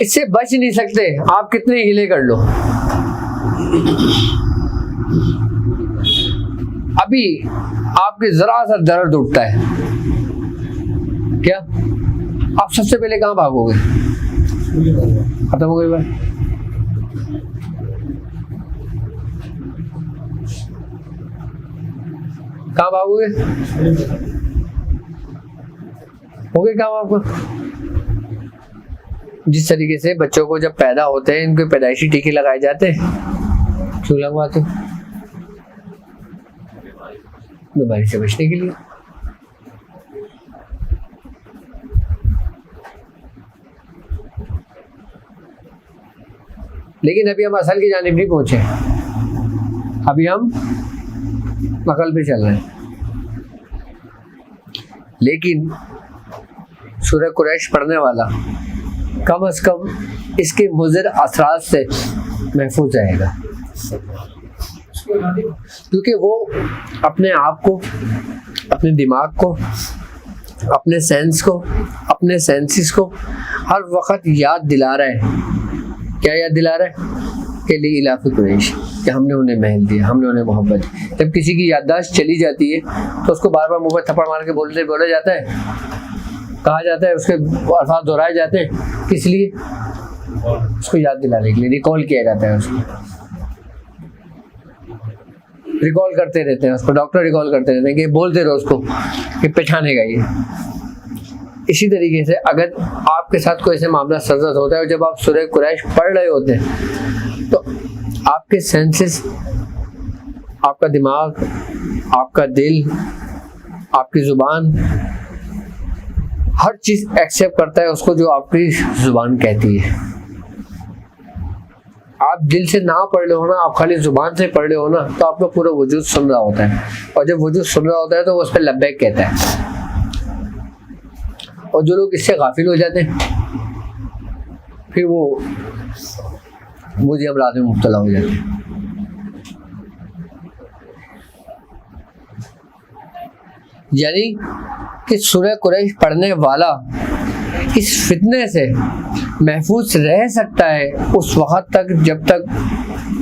इससे बच नहीं सकते, आप कितने हीले कर लो। अभी आपके जरा सा दर्द उठता है, क्या आप सबसे पहले कहाँ भागोगे? खत्म हो गई बात। कहाँ भागोगे? हो गए काम आपको? जिस तरीके से बच्चों को जब पैदा होते हैं इनके पैदाइशी टीके लगाए जाते हैं, क्यों लगवाते? बीमारी से बचने के लिए। लेकिन अभी हम असल की जानिब नहीं पहुंचे, अभी हम नकल पे चल रहे हैं। लेकिन सूरह कुरैश पढ़ने वाला कम से कम इसके मुज़र असरात से महफूज रहेगा, क्योंकि वो अपने आप को, अपने दिमाग को, अपने सेंस को, अपने सेंसिस को हर वक्त याद दिला रहा है। क्या याद दिला रहा है? के लिए इलाफी कुरैश, कि हमने उन्हें महल दिया, हमने उन्हें मोहब्बत दी। जब किसी की याददाश्त चली जाती है तो उसको बार बार मुंह पर थप्पड़ मार के बोला जाता है, कहा जाता है, उसके अल्फाज दोहराए जाते हैं। किस लिए? उसको याद दिलाने के लिए, रिकॉल किया जाता है। उसको रिकॉल करते रहते हैं, उसको डॉक्टर रिकॉल करते रहते हैं कि बोलते रहो उसको कि पहचानेगा ये। इसी तरीके से अगर आपके साथ कोई ऐसे मामला सरजद होता है, जब आप सूरह कुरैश पढ़ रहे होते हैं तो आपके सेंसेस, आपका दिमाग, आपका दिल, आपकी जुबान, हर चीज एक्सेप्ट करता है उसको जो आपकी जुबान कहती है। आप दिल से ना पढ़ रहे हो ना, आप खाली जुबान से पढ़ रहे हो ना, तो आपका पूरा वजूद सुन रहा होता है, और जब वजूद सुन रहा होता है तो वो उस पर लब्बैक कहता है। और जो लोग इससे गाफिल हो जाते हैं फिर वो मुझे अमराज में मुब्तला हो जाते हैं। यानी कि सूरह कुरैश पढ़ने वाला इस फितने से महफूज रह सकता है उस वक्त तक जब तक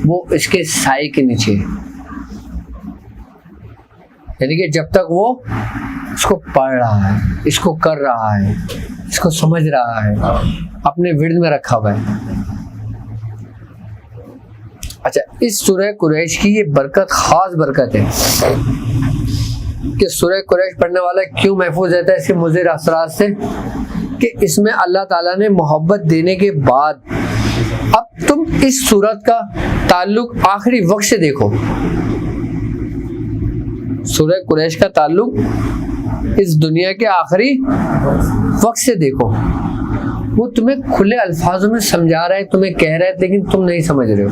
वो इसके साए के नीचे, यानी कि जब तक वो इसको पढ़ रहा है, इसको कर रहा है, इसको समझ रहा है, अपने विर्द में रखा हुआ है। अच्छा, इस सूरह कुरैश की ये बरकत, खास बरकत है कि सूरह कुरैश पढ़ने वाला क्यों महफूज रहता है इसके मुज़र असरात से, कि इसमें अल्लाह ताला ने मोहब्बत देने के बाद अब तुम इस सूरत का ताल्लुक आखिरी वक्त से देखो। सूरह कुरैश का ताल्लुक इस दुनिया के आखिरी वक्त से देखो। वो तुम्हें खुले अल्फाजों में समझा रहा है, तुम्हें कह रहा है, लेकिन तुम नहीं समझ रहे हो।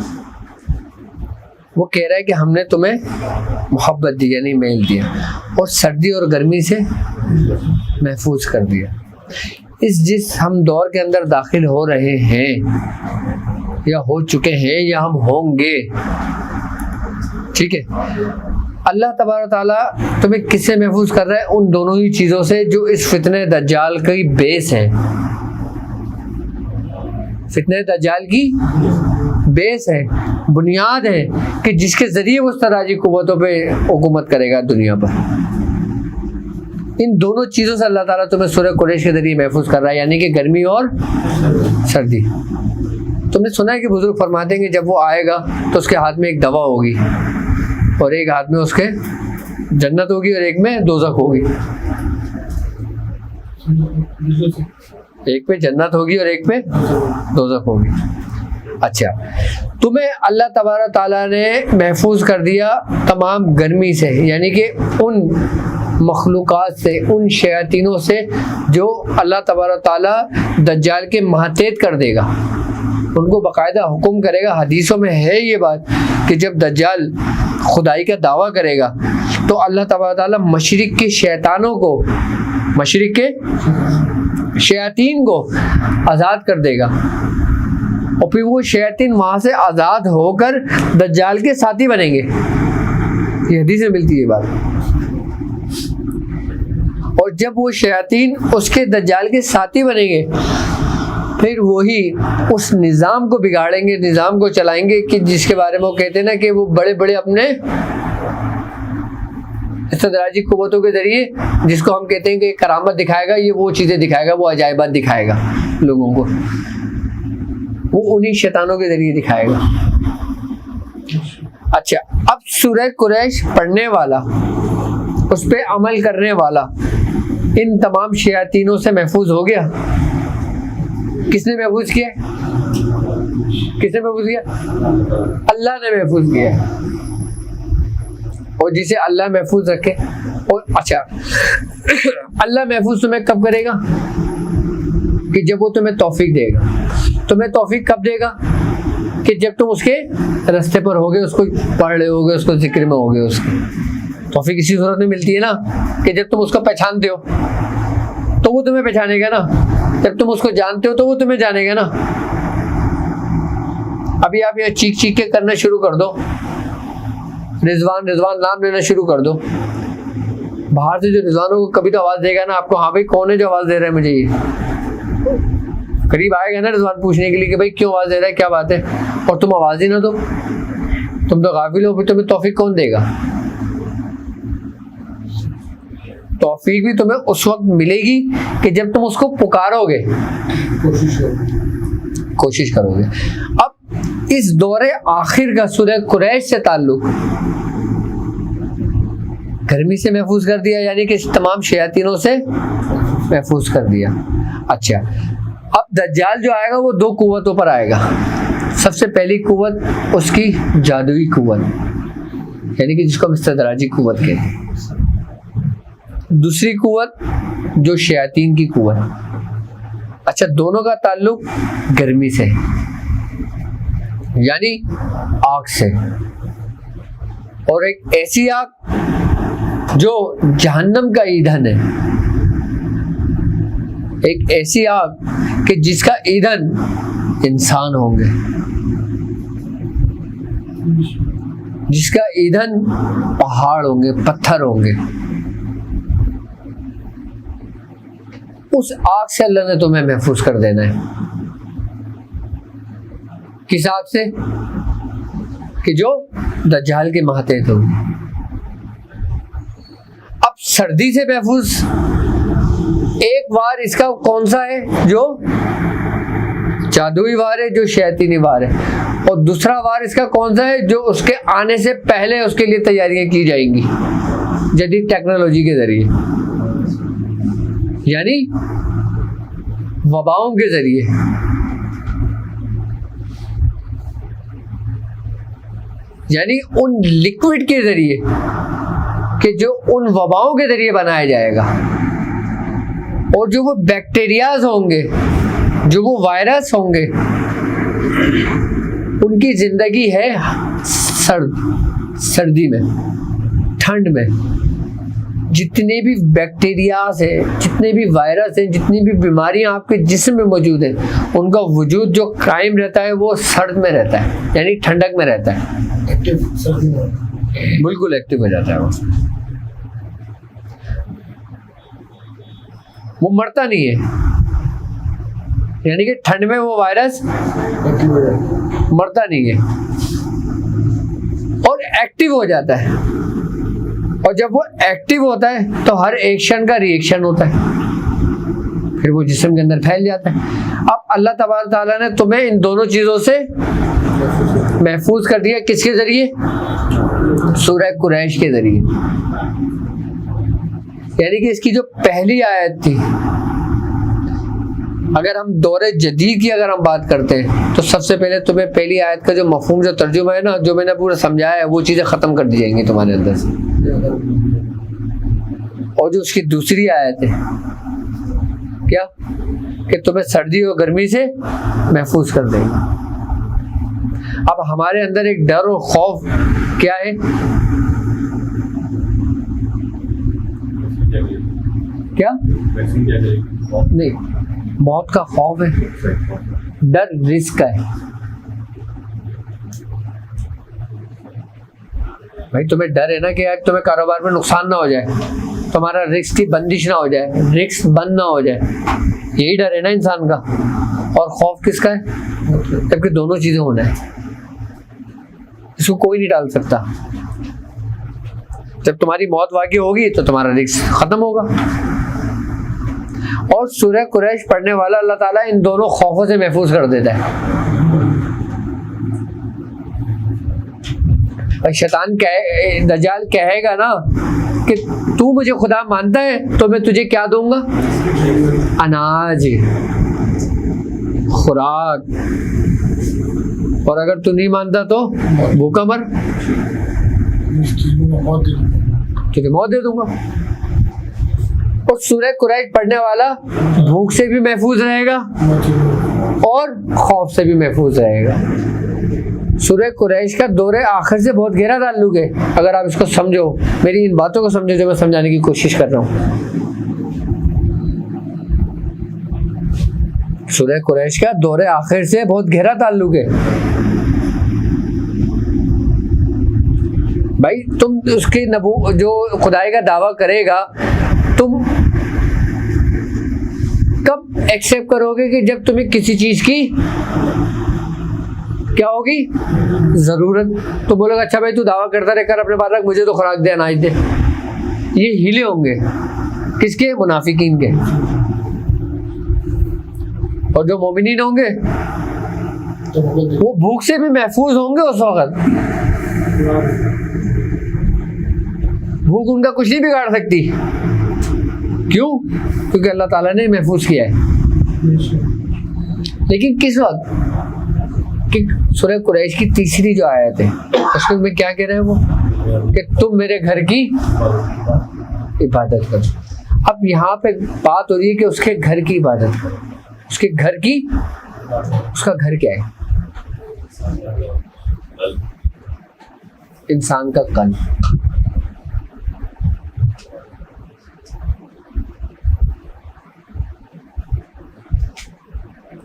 वो कह रहा है कि हमने तुम्हें मोहब्बत दी, यानी मेल दिया, और सर्दी और गर्मी से महफूज कर दिया। जिस हम दौर के अंदर दाखिल हो रहे हैं या हो चुके हैं या हम होंगे, ठीक है, अल्लाह तबारक ताला तुम्हें किससे महफूज कर रहा है? उन दोनों ही चीज़ों से जो इस फितने दज्जाल की बेस है। फितने दज्जाल की बेस है, बुनियाद है, कि जिसके जरिए वो तराजी कुव्वतों पे हुकूमत करेगा दुनिया पर। इन दोनों चीज़ों से अल्लाह ताला तुम्हें सूरह कुरैश के जरिए महफूज कर रहा है, यानी कि गर्मी और सर्दी। तुमने सुना है कि बुजुर्ग फरमाते हैं कि जब वो आएगा तो उसके हाथ में एक दवा होगी, और एक हाथ में उसके जन्नत होगी और एक में दोज़ख होगी। एक पे जन्नत होगी और एक पे दोज़ख होगी। अच्छा, तुम्हें अल्लाह तबारक ताला ने महफूज कर दिया तमाम गर्मी से, यानी कि उन मखलूक़ात से, उन शयातीनों से जो अल्लाह तबारक ताला दज्जाल के महतेत कर देगा। उनको बाकायदा हुक्म करेगा, हदीसों में है ये बात कि जब दज्जाल खुदाई का दावा करेगा तो अल्लाह ताला मशरिक के शैतानों को, मशरिक के शयातीन को आज़ाद कर देगा और फिर वो शयातीन वहाँ से आज़ाद होकर दज्जाल के साथी बनेंगे। ये हदीस में मिलती है बात। और जब वो शयातीन उसके दज्जाल के साथी बनेंगे फिर वही उस निज़ाम को बिगाड़ेंगे, निज़ाम को चलाएंगे कि जिसके बारे में वो कहते हैं ना कि वो बड़े बड़े अपने इस्तदराजी कुव्वतों के जरिए, जिसको हम कहते हैं कि करामत दिखाएगा, ये वो चीज़ें दिखाएगा, वो अजायबात दिखाएगा लोगों को, वो उन्हीं शैतानों के जरिए दिखाएगा। अच्छा, अब सूरह कुरैश पढ़ने वाला, उस पर अमल करने वाला इन तमाम शयातीनों से महफूज हो गया। किसने महफूज किया? किसने महफूज किया? अल्लाह ने महफूज किया। और जिसे अल्लाह महफूज रखे, और अच्छा अल्लाह महफूज तुम्हें कब करेगा? कि जब वो तुम्हें तौफीक देगा। तुम्हें तौफीक कब देगा? कि जब तुम उसके रास्ते पर होगे, उसको पढ़ रहे होगे, उसको जिक्र में होगे। उसकी तौफीक इसी सूरत में मिलती है ना कि जब तुम उसको पहचानते हो तो वो तुम्हें पहचानेगा ना, जब तुम उसको जानते हो तो वो तुम्हें जानेगा ना। अभी आप ये चीख चीख के करना शुरू कर दो, रिजवान रिजवान नाम लेना शुरू कर दो, बाहर से जो रिजवानों को कभी तो आवाज़ देगा ना आपको, हाँ भाई कौन है जो आवाज़ दे रहा है मुझे, ये करीब आएगा ना रिजवान पूछने के लिए कि भाई क्यों आवाज़ दे रहा है, क्या बात है, और तुम आवाज़ ही ना दो, तुम तो गाफिल हो, फिर तुम्हें तौफीक कौन देगा? तौफीक भी तुम्हें उस वक्त मिलेगी कि जब तुम उसको पुकारोगे, कोशिश करोगे। अब इस दौरे आखिर का सूरह कुरैश से ताल्लुक, गर्मी से महफूज कर दिया, यानी कि तमाम शयातीनों से महफूज कर दिया। अच्छा, अब दज्जाल जो आएगा वो दो कुव्वतों पर आएगा। सबसे पहली कुव्वत उसकी जादुई कुव्वत, यानी कि जिसको हम इस्तदराजी कुव्वत कहते हैं। दूसरी कुव्वत जो शयातीन की कुव्वत। अच्छा, दोनों का ताल्लुक गर्मी से, यानी आग से, और एक ऐसी आग जो जहन्नम का ईंधन है, एक ऐसी आग कि जिसका ईंधन इंसान होंगे, जिसका ईंधन पहाड़ होंगे, पत्थर होंगे। उस आग से अल्लाह ने तुम्हें महफूज कर देना है। किस आग से? कि जो दज्जाल के मातहत होगी। अब सर्दी से महफूज एक वार इसका कौन सा है? जो जादुई वार है, जो शैतानी वार है। और दूसरा वार इसका कौन सा है? जो उसके आने से पहले उसके लिए तैयारियां की जाएंगी जदीद टेक्नोलॉजी के जरिए, यानी वबाओं के जरिए। यानी उन लिक्विड के जरिए कि जो उन वबाओं के जरिए बनाया जाएगा, और जो वो बैक्टीरियाज होंगे, जो वो वायरस होंगे, उनकी जिंदगी है सर्दी में, ठंड में। जितने भी बैक्टीरियाज है, जितने भी वायरस हैं, जितनी भी बीमारियां आपके जिस्म में मौजूद हैं, उनका वजूद जो कायम रहता है वो सर्द में रहता है, यानी ठंडक में रहता है, बिल्कुल एक्टिव हो जाता है। वो मरता नहीं है, यानी कि ठंड में वो वायरस मरता नहीं है और एक्टिव हो जाता है। और जब वो एक्टिव होता है तो हर एक्शन का रिएक्शन होता है, फिर वो जिस्म के अंदर फैल जाता है। अब अल्लाह तबारक ताला ने तुम्हें इन दोनों चीज़ों से महफूज कर दिया। किसके जरिए? सूरह कुरैश के जरिए। यानी कि इसकी जो पहली आयत थी, अगर हम दौरे जदीद की अगर हम बात करते हैं तो सबसे पहले तुम्हें पहली आयत का जो मफहूम, जो तर्जुमा है ना, जो मैंने पूरा समझाया है, वो चीज़ें ख़त्म कर दी जाएंगी तुम्हारे अंदर से। और जो उसकी दूसरी आयत है क्या? कि तुम्हें सर्दी और गर्मी से महफूज कर देंगे। अब हमारे अंदर एक डर और खौफ क्या है? क्या वैक्सीन क्या करेगी? नहीं, मौत का खौफ है, डर रिस्क का है। भाई तुम्हें डर है ना कि यार तुम्हें कारोबार में नुकसान ना हो जाए, तुम्हारा रिस्क की बंदिश ना हो जाए, रिस्क बंद ना हो जाए, यही डर है ना इंसान का। और खौफ किसका है? जबकि दोनों चीजें होना है, इसको कोई नहीं डाल सकता। जब तुम्हारी मौत वाकई होगी तो तुम्हारा रिस्क खत्म होगा। और सूरह कुरैश पढ़ने वाला अल्लाह ताला इन दोनों खौफों से महफूज कर देता है। शैतान दज्जाल कहेगा ना कि तू मुझे खुदा मानता है तो मैं तुझे क्या दूंगा? अनाज, खुराक, और अगर तू नहीं मानता तो भूखा मर, तुझे मौत दे दूंगा। और सूरह कुरैश पढ़ने वाला भूख से भी महफूज रहेगा और खौफ से भी महफूज रहेगा। सूरह कुरैश का दौरे आखिर से बहुत गहरा ताल्लुक है। अगर आप इसको समझो, मेरी इन बातों को समझो जो मैं समझाने की कोशिश कर रहा हूँ। सूरह कुरैश का दौरे आखिर से बहुत गहरा ताल्लुक है। भाई तुम उसकी जो खुदाई का दावा करेगा, तुम कब एक्सेप्ट करोगे कि जब तुम्हें किसी चीज की क्या होगी? जरूरत। तो बोलेगा अच्छा भाई तू दावा करता रहे, कर अपने पास रख, मुझे तो खुराक दे, अनाज दे। ये हीले होंगे किसके? मुनाफिकीन के। और जो मोमिनीन होंगे वो भूख से भी महफूज होंगे उस वक्त। भूख उनका कुछ नहीं बिगाड़ सकती। क्यों? क्योंकि अल्लाह ताला ने महफूज किया है। लेकिन किस वक्त? कि सूरह कुरैश की तीसरी जो आयत है उसमें क्या कह रहे हैं वो? कि तुम मेरे घर की इबादत करो। अब यहाँ पे बात हो रही है कि उसके घर की इबादत करो। उसके घर की, उसका घर क्या है? इंसान का कल्ब।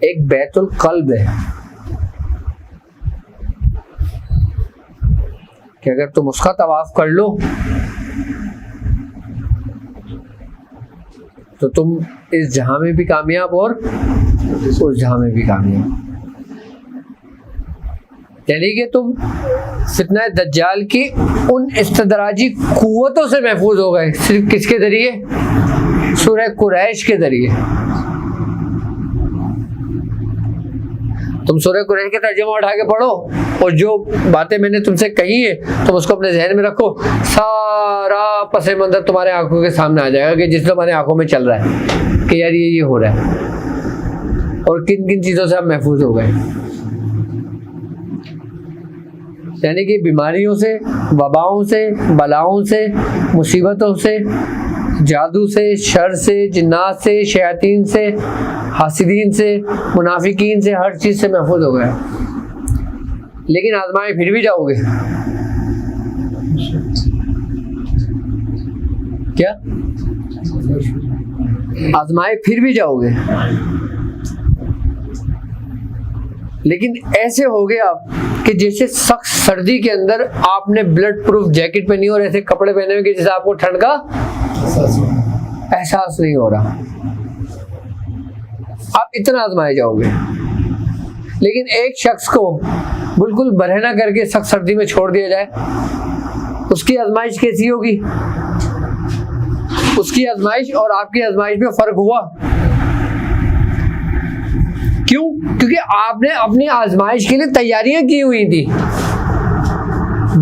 एक बैतुल कल्ब है कि अगर तुम उसका तवाफ कर लो तो तुम इस जहां में भी कामयाब और उस जहां में भी कामयाब। यानी कि तुम फितना दज्जाल की उन इस्तदराजी कुव्वतों से महफूज हो गए। सिर्फ किसके जरिए? सूरह कुरैश के जरिए। तुम सूरह कुरैश के तर्जुमा उठा के पढ़ो और जो बातें मैंने तुमसे कही है तुम उसको अपने जहन में रखो, सारा पसे मंजर तुम्हारे आंखों के सामने आ जाएगा कि जिस तुम्हारे आंखों में चल रहा है कि यार ये हो रहा है और किन किन चीज़ों से आप महफूज हो गए। यानी कि बीमारियों से, वबाओं से, बलाओं से, मुसीबतों से, जादू से, शर से, जिन्नात से, शयातीन से, हासिदीन से, मुनाफिकीन से, हर चीज़ से महफूज हो गए। लेकिन आजमाए फिर भी जाओगे। क्या? आजमाए फिर भी जाओगे। लेकिन ऐसे हो गए आप कि जैसे सख्त सर्दी के अंदर आपने ब्लड प्रूफ जैकेट पहनी और ऐसे कपड़े पहने हुए कि जैसे आपको ठंड का एहसास नहीं हो रहा। आप इतना आजमाए जाओगे। लेकिन एक शख्स को बिल्कुल बरहना करके सख्त सर्दी में छोड़ दिया जाए, उसकी आजमाइश कैसी होगी? उसकी आजमाइश और आपकी आजमाइश में फर्क हुआ। क्यों? क्योंकि आपने अपनी आजमाइश के लिए तैयारियां की हुई थी।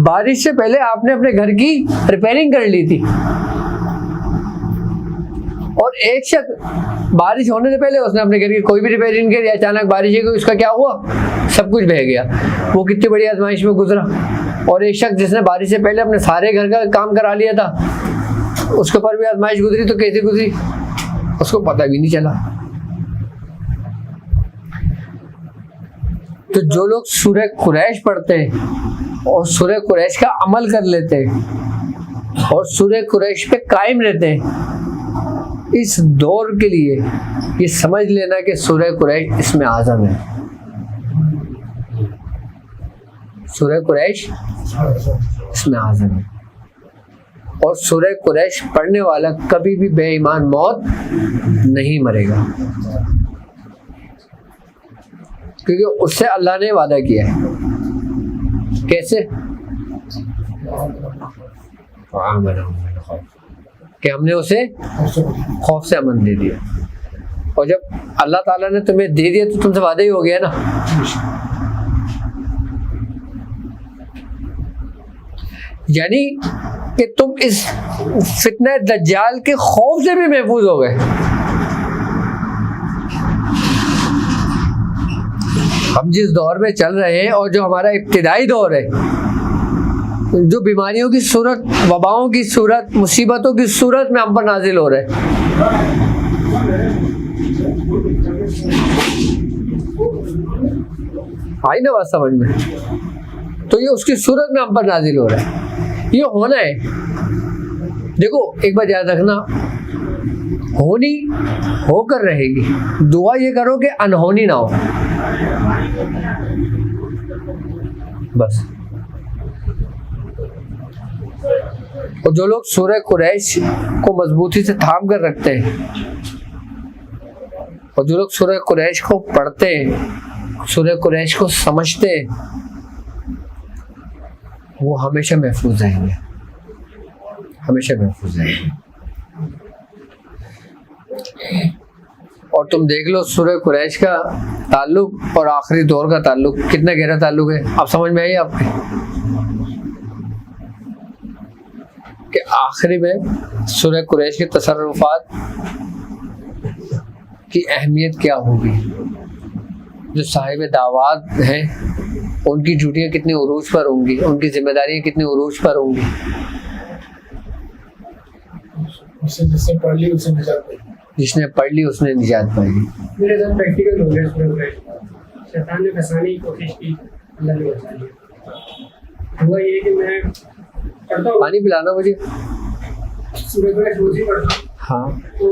बारिश से पहले आपने अपने घर की रिपेयरिंग कर ली थी। और एक शख्स बारिश होने से पहले उसने अपने घर की कोई भी रिपेयरिंग करी, अचानक बारिश है, उसका क्या हुआ? सब कुछ बह गया। वो कितनी बड़ी आजमाइश में गुजरा। और एक शख्स जिसने बारिश से पहले अपने सारे घर का काम करा लिया था, उसके ऊपर भी आजमाइश गुजरी तो कैसे गुजरी उसको पता भी नहीं चला। तो जो लोग सूरह कुरैश पढ़ते हैं और सूरह कुरैश का अमल कर लेते हैं और सूरह कुरैश पे कायम रहते हैं, इस दौर के लिए ये समझ लेना कि सूरह कुरैश इसमें आज़म है। सूरह कुरैश इसमें आज़म है और सूरह कुरैश पढ़ने वाला कभी भी बेईमान मौत नहीं मरेगा, क्योंकि उससे अल्लाह ने वादा किया है। कैसे? कि हमने उसे खौफ से अमन दे दिया, और जब अल्लाह ताला ने तुम्हें दे दिया तो तुमसे वादा ही हो गया ना। यानी कि तुम इस फितने दज्जाल के खौफ से भी महफूज हो गए। हम जिस दौर में चल रहे हैं और जो हमारा इब्तिदाई दौर है, जो बीमारियों की सूरत, वबाओं की सूरत, मुसीबतों की सूरत में हम पर नाजिल हो रहे हैं, आई ना बात समझ में? तो ये उसकी सूरत में हम पर नाजिल हो रहा है, ये होना है। देखो एक बार याद रखना, होनी होकर रहेगी, दुआ ये करो कि अनहोनी ना हो, बस। और जो लोग सूरह कुरैश को मजबूती से थाम कर रखते हैं और जो लोग सूरह कुरैश को पढ़ते हैं, सूरह कुरैश को समझते हैं, वो हमेशा महफूज रहेंगे, हमेशा महफूज रहेंगे। और तुम देख लो सूरह कुरैश का ताल्लुक और आखिरी दौर का ताल्लुक कितना गहरा ताल्लुक है। अब समझ में आई आपके कि आखिरी में सूरह कुरैश के तसर्रुफात की अहमियत क्या होगी, जो साहिब दावत हैं उनकी ड्यूटियाँ कितनी उरूज पर होंगी, उनकी जिम्मेदारियाँ कितनी उरूज पर होंगी। जिसने पढ़ ली उसने निजात पाई, जिसने पढ़ ली उसने निजात पाई। मेरे साथ प्रैक्टिकल हो गया सूरह कुरैश। शैतान ने फंसाने की कोशिश की, अल्लाह ने बचा लिया। हुआ ये कि मैं पढ़ता हूँ, पानी पिलाना मुझे। सूरह कुरैश रोज ही पढ़ता हूँ। हाँ, तो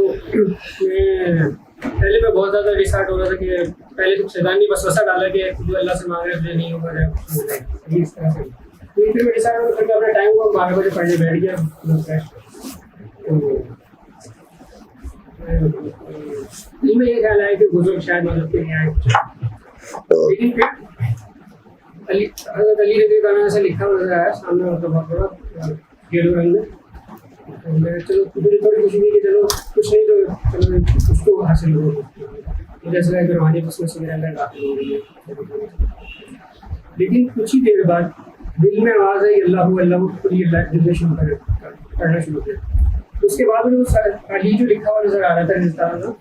पहले मैं बहुत ज़्यादा रिसार्ट हो रहा था कि पहले तो शैतान ने वसवसा डाला कि जो अल्लाह से मांग रहे नहीं होगा, इस तरह से। तो फिर मैं रिसार्ट करके अपना टाइम हुआ 12 बजे पढ़ने बैठ गया। दिल में ये ख्याल आया कि बुजुर्ग शायद मदद के लिए आए, लेकिन फिर हज़रत अली रज़ी अल्लाह से लिखा नजर आया सामने, मतलब बहुत बड़ा येलो रंग में। तो मैं चलो मुझे थोड़ी खुशी हुई कि चलो कुछ नहीं तो चलो कुछ तो हासिल हो। मुझे ऐसा लगा कि रूहानी उसमें से मेरे अंदर दाखिल हो रही है। लेकिन कुछ ही देर बाद दिल में आवाज़ आई अल्लाह अल्लाह, खुद ये करना शुरू किया। उसके बाद मुझे उस अली जो लिखा हुआ नजर आ रहा था रिश्तेदार में,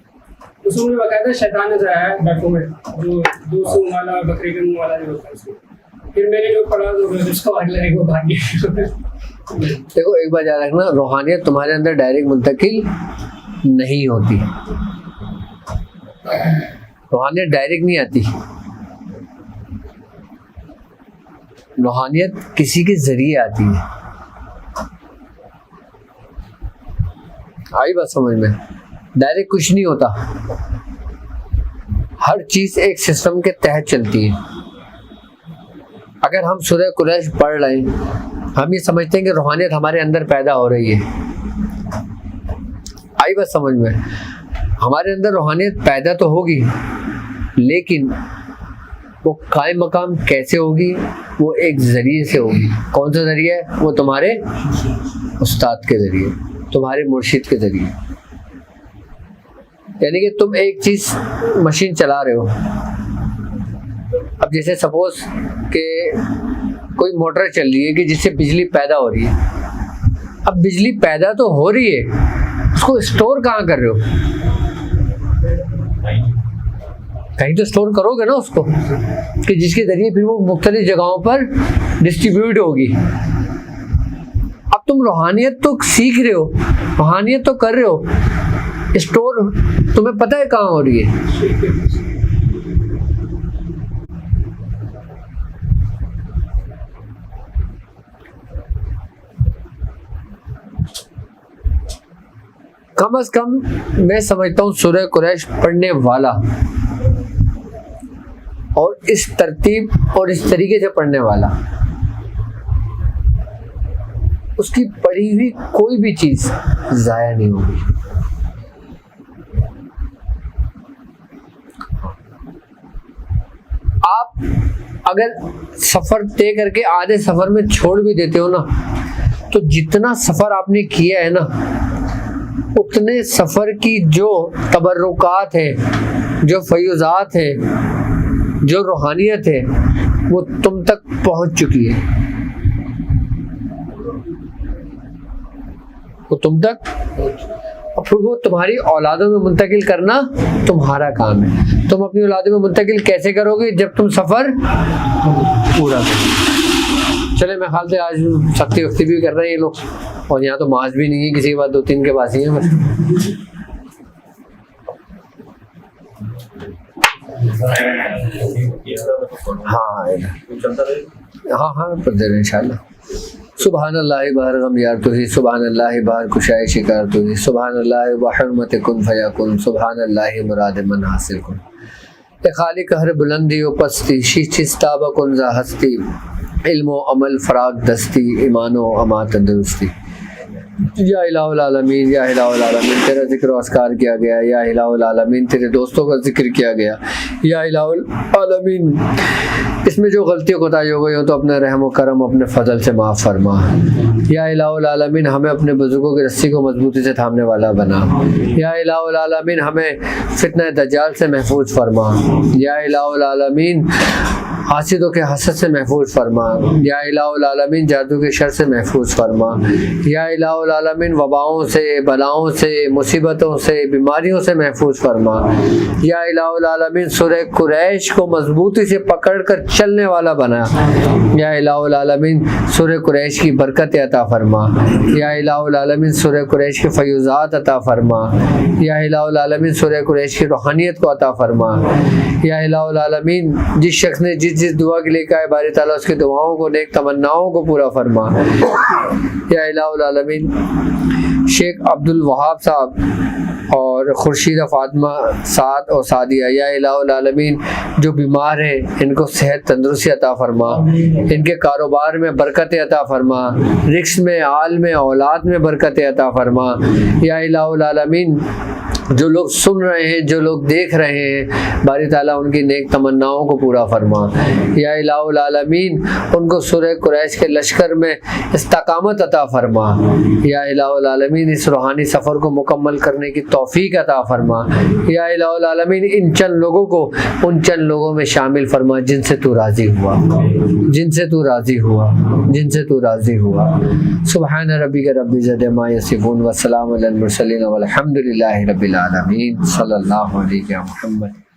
उसमें मुझे बताया शैतान नजर आया बैठों में, जो 200 वाला बकरे के मुँह वाला जो होता है उसको। फिर मैंने जो पढ़ा तो उसको आग लगे वो भाग गया। देखो एक बार याद रखना, रूहानियत तुम्हारे अंदर डायरेक्ट मुंतकिल नहीं होती, रूहानियत डायरेक्ट नहीं आती। रूहानियत किसी के जरिए आती है। आई बात समझ में? डायरेक्ट कुछ नहीं होता, हर चीज एक सिस्टम के तहत चलती है। अगर हम सूरह कुरैश पढ़ रहे हैं, हम ये समझते हैं कि रूहानियत हमारे अंदर पैदा हो रही है। आई बात समझ में? हमारे अंदर रूहानियत पैदा तो होगी, लेकिन वो कायम मकाम कैसे होगी? वो एक जरिए से होगी। कौन सा जरिया है? वो तुम्हारे उस्ताद के जरिए, तुम्हारे मुर्शिद के जरिए। यानी कि तुम एक चीज मशीन चला रहे हो, अब जैसे सपोज कि कोई मोटर चल रही है कि जिससे बिजली पैदा हो रही है। अब बिजली पैदा तो हो रही है, उसको स्टोर कहाँ कर रहे हो? कहीं तो स्टोर करोगे ना उसको, कि जिसके जरिए फिर वो मुख्तलिफ जगहों पर डिस्ट्रीब्यूट होगी। अब तुम रूहानियत तो सीख रहे हो, रूहानियत तो कर रहे हो, स्टोर तुम्हें पता है कहाँ हो रही है? कम से कम मैं समझता हूँ सूरह कुरैश पढ़ने वाला और इस तरतीब और इस तरीके से पढ़ने वाला, उसकी पढ़ी हुई कोई भी चीज जाया नहीं होगी। आप अगर सफर तय करके आधे सफर में छोड़ भी देते हो ना, तो जितना सफर आपने किया है ना, उतने सफर की जो तबर्रुकात है, जो फयूजात है, जो रूहानियत है, वो तुम तक पहुंच चुकी है, वो तुम तक, और फिर वो तुम्हारी औलादों में मुंतकिल करना तुम्हारा काम है। तुम अपनी औलादों में मुंतकिल कैसे करोगे? जब तुम सफर पूरा करोगे। चले, मैं ख्याल से आज सख्ती वक्ती भी कर रहे हैं ये लोग, और यहाँ तो माज भी नहीं है, किसी के बाद 2-3 के पास ही है बस। हाँ पर देर इंशाल्लाह। सुबहान अल्लाह बाहर गम यार तो ही, सुबहान अल्लाह बाहर कुशाए शिकार तो ही, सुबहान अल्लाह बहरमत कुन फयाकुन, सुबहान अल्लाह मुराद मन हासिल कुन। खालिक हर बुलंदी व पस्ती, शीचिस्ताब कुन जा हस्ती, इल्मो अमल फराग दस्ती, ईमानो अमा तंदुरुस्ती। या इलाहुल आलमीन, या इलाहुल आलमीन तेरा जिक्र अस्कार किया गया, या इलाहुल आलमीन तेरे दोस्तों का जिक्र किया गया, या इलाहुल आलमीन इसमें जो गलतियों कोताही हो गई हो तो अपने रहम व करम अपने फजल से माफ़ फरमा। या इलाहुल आलमीन हमें अपने बुजुर्गों की रस्सी को मजबूती से थामने वाला बना। या इलाहुल आलमीन हमें फितना दज्जाल से महफूज फरमा। या इलाहुल आलमीन हासिदों के हसद से महफूज फरमा। या इलाहुल आलमीन जादू के शर से महफूज फरमा। या इलाहुल आलमीन वबाओं से, बलाओं से, मुसीबतों से, बीमारियों से महफूज फरमा। या इलाहुल आलमीन सूरह कुरैश को मजबूती से पकड़ कर चलने वाला बना। या इलाहुल आलमीन सूरह कुरैश की बरकत अता फरमा। या इलाहुल आलमीन सूरह कुरैश के फयूज़ात अता फरमा। या इलाहुल आलमीन सूरह कुरैश की रूहानियत को अता फरमा। या इलाहुल आलमीन जिस शख्स ने जिस दुआ के लिए कहा है बारी ताला उसकी दुआओं को, नेक तमन्नाओं को पूरा फरमा। या इलाहुल आलमीन शेख अब्दुल वहाब साहब और खुर्शीदा फातिमा साद और सादिया, या इलाहुल आलमीन जो बीमार हैं इनको सेहत तंदुरुस्ती अता फरमा, इनके कारोबार में बरकत अता फरमा, रिस्क में, आल में, औलाद में बरकत अता फरमा। या इलाहुल आलमीन जो लोग सुन रहे हैं, जो लोग देख रहे हैं, बारी ताला उनकी नेक तमन्नाओं को पूरा फरमा। या इलाहुल आलमीन उनको सूरह कुरैश के लश्कर में इस्तकामत अता फरमा। या इलाहुल आलमीन इस रूहानी सफ़र को मुकम्मल करने की तौफीक अता फरमा। या इलाहुल आलमीन इन चंद लोगों को उन चंद लोगों में शामिल फरमा जिनसे तू राज़ी हुआ, जिनसे तू राज़ी हुआ, जिनसे तू राज़ी हुआ। सुब्हान रब्बिका रब्बिल इज़्ज़ति अम्मा यसिफून व सलामुन अलल मुरसलीन वल्हम्दुलिल्लाहि रब्बिल आलमीन। सल्लल्लाहु अलैहि व सल्लम।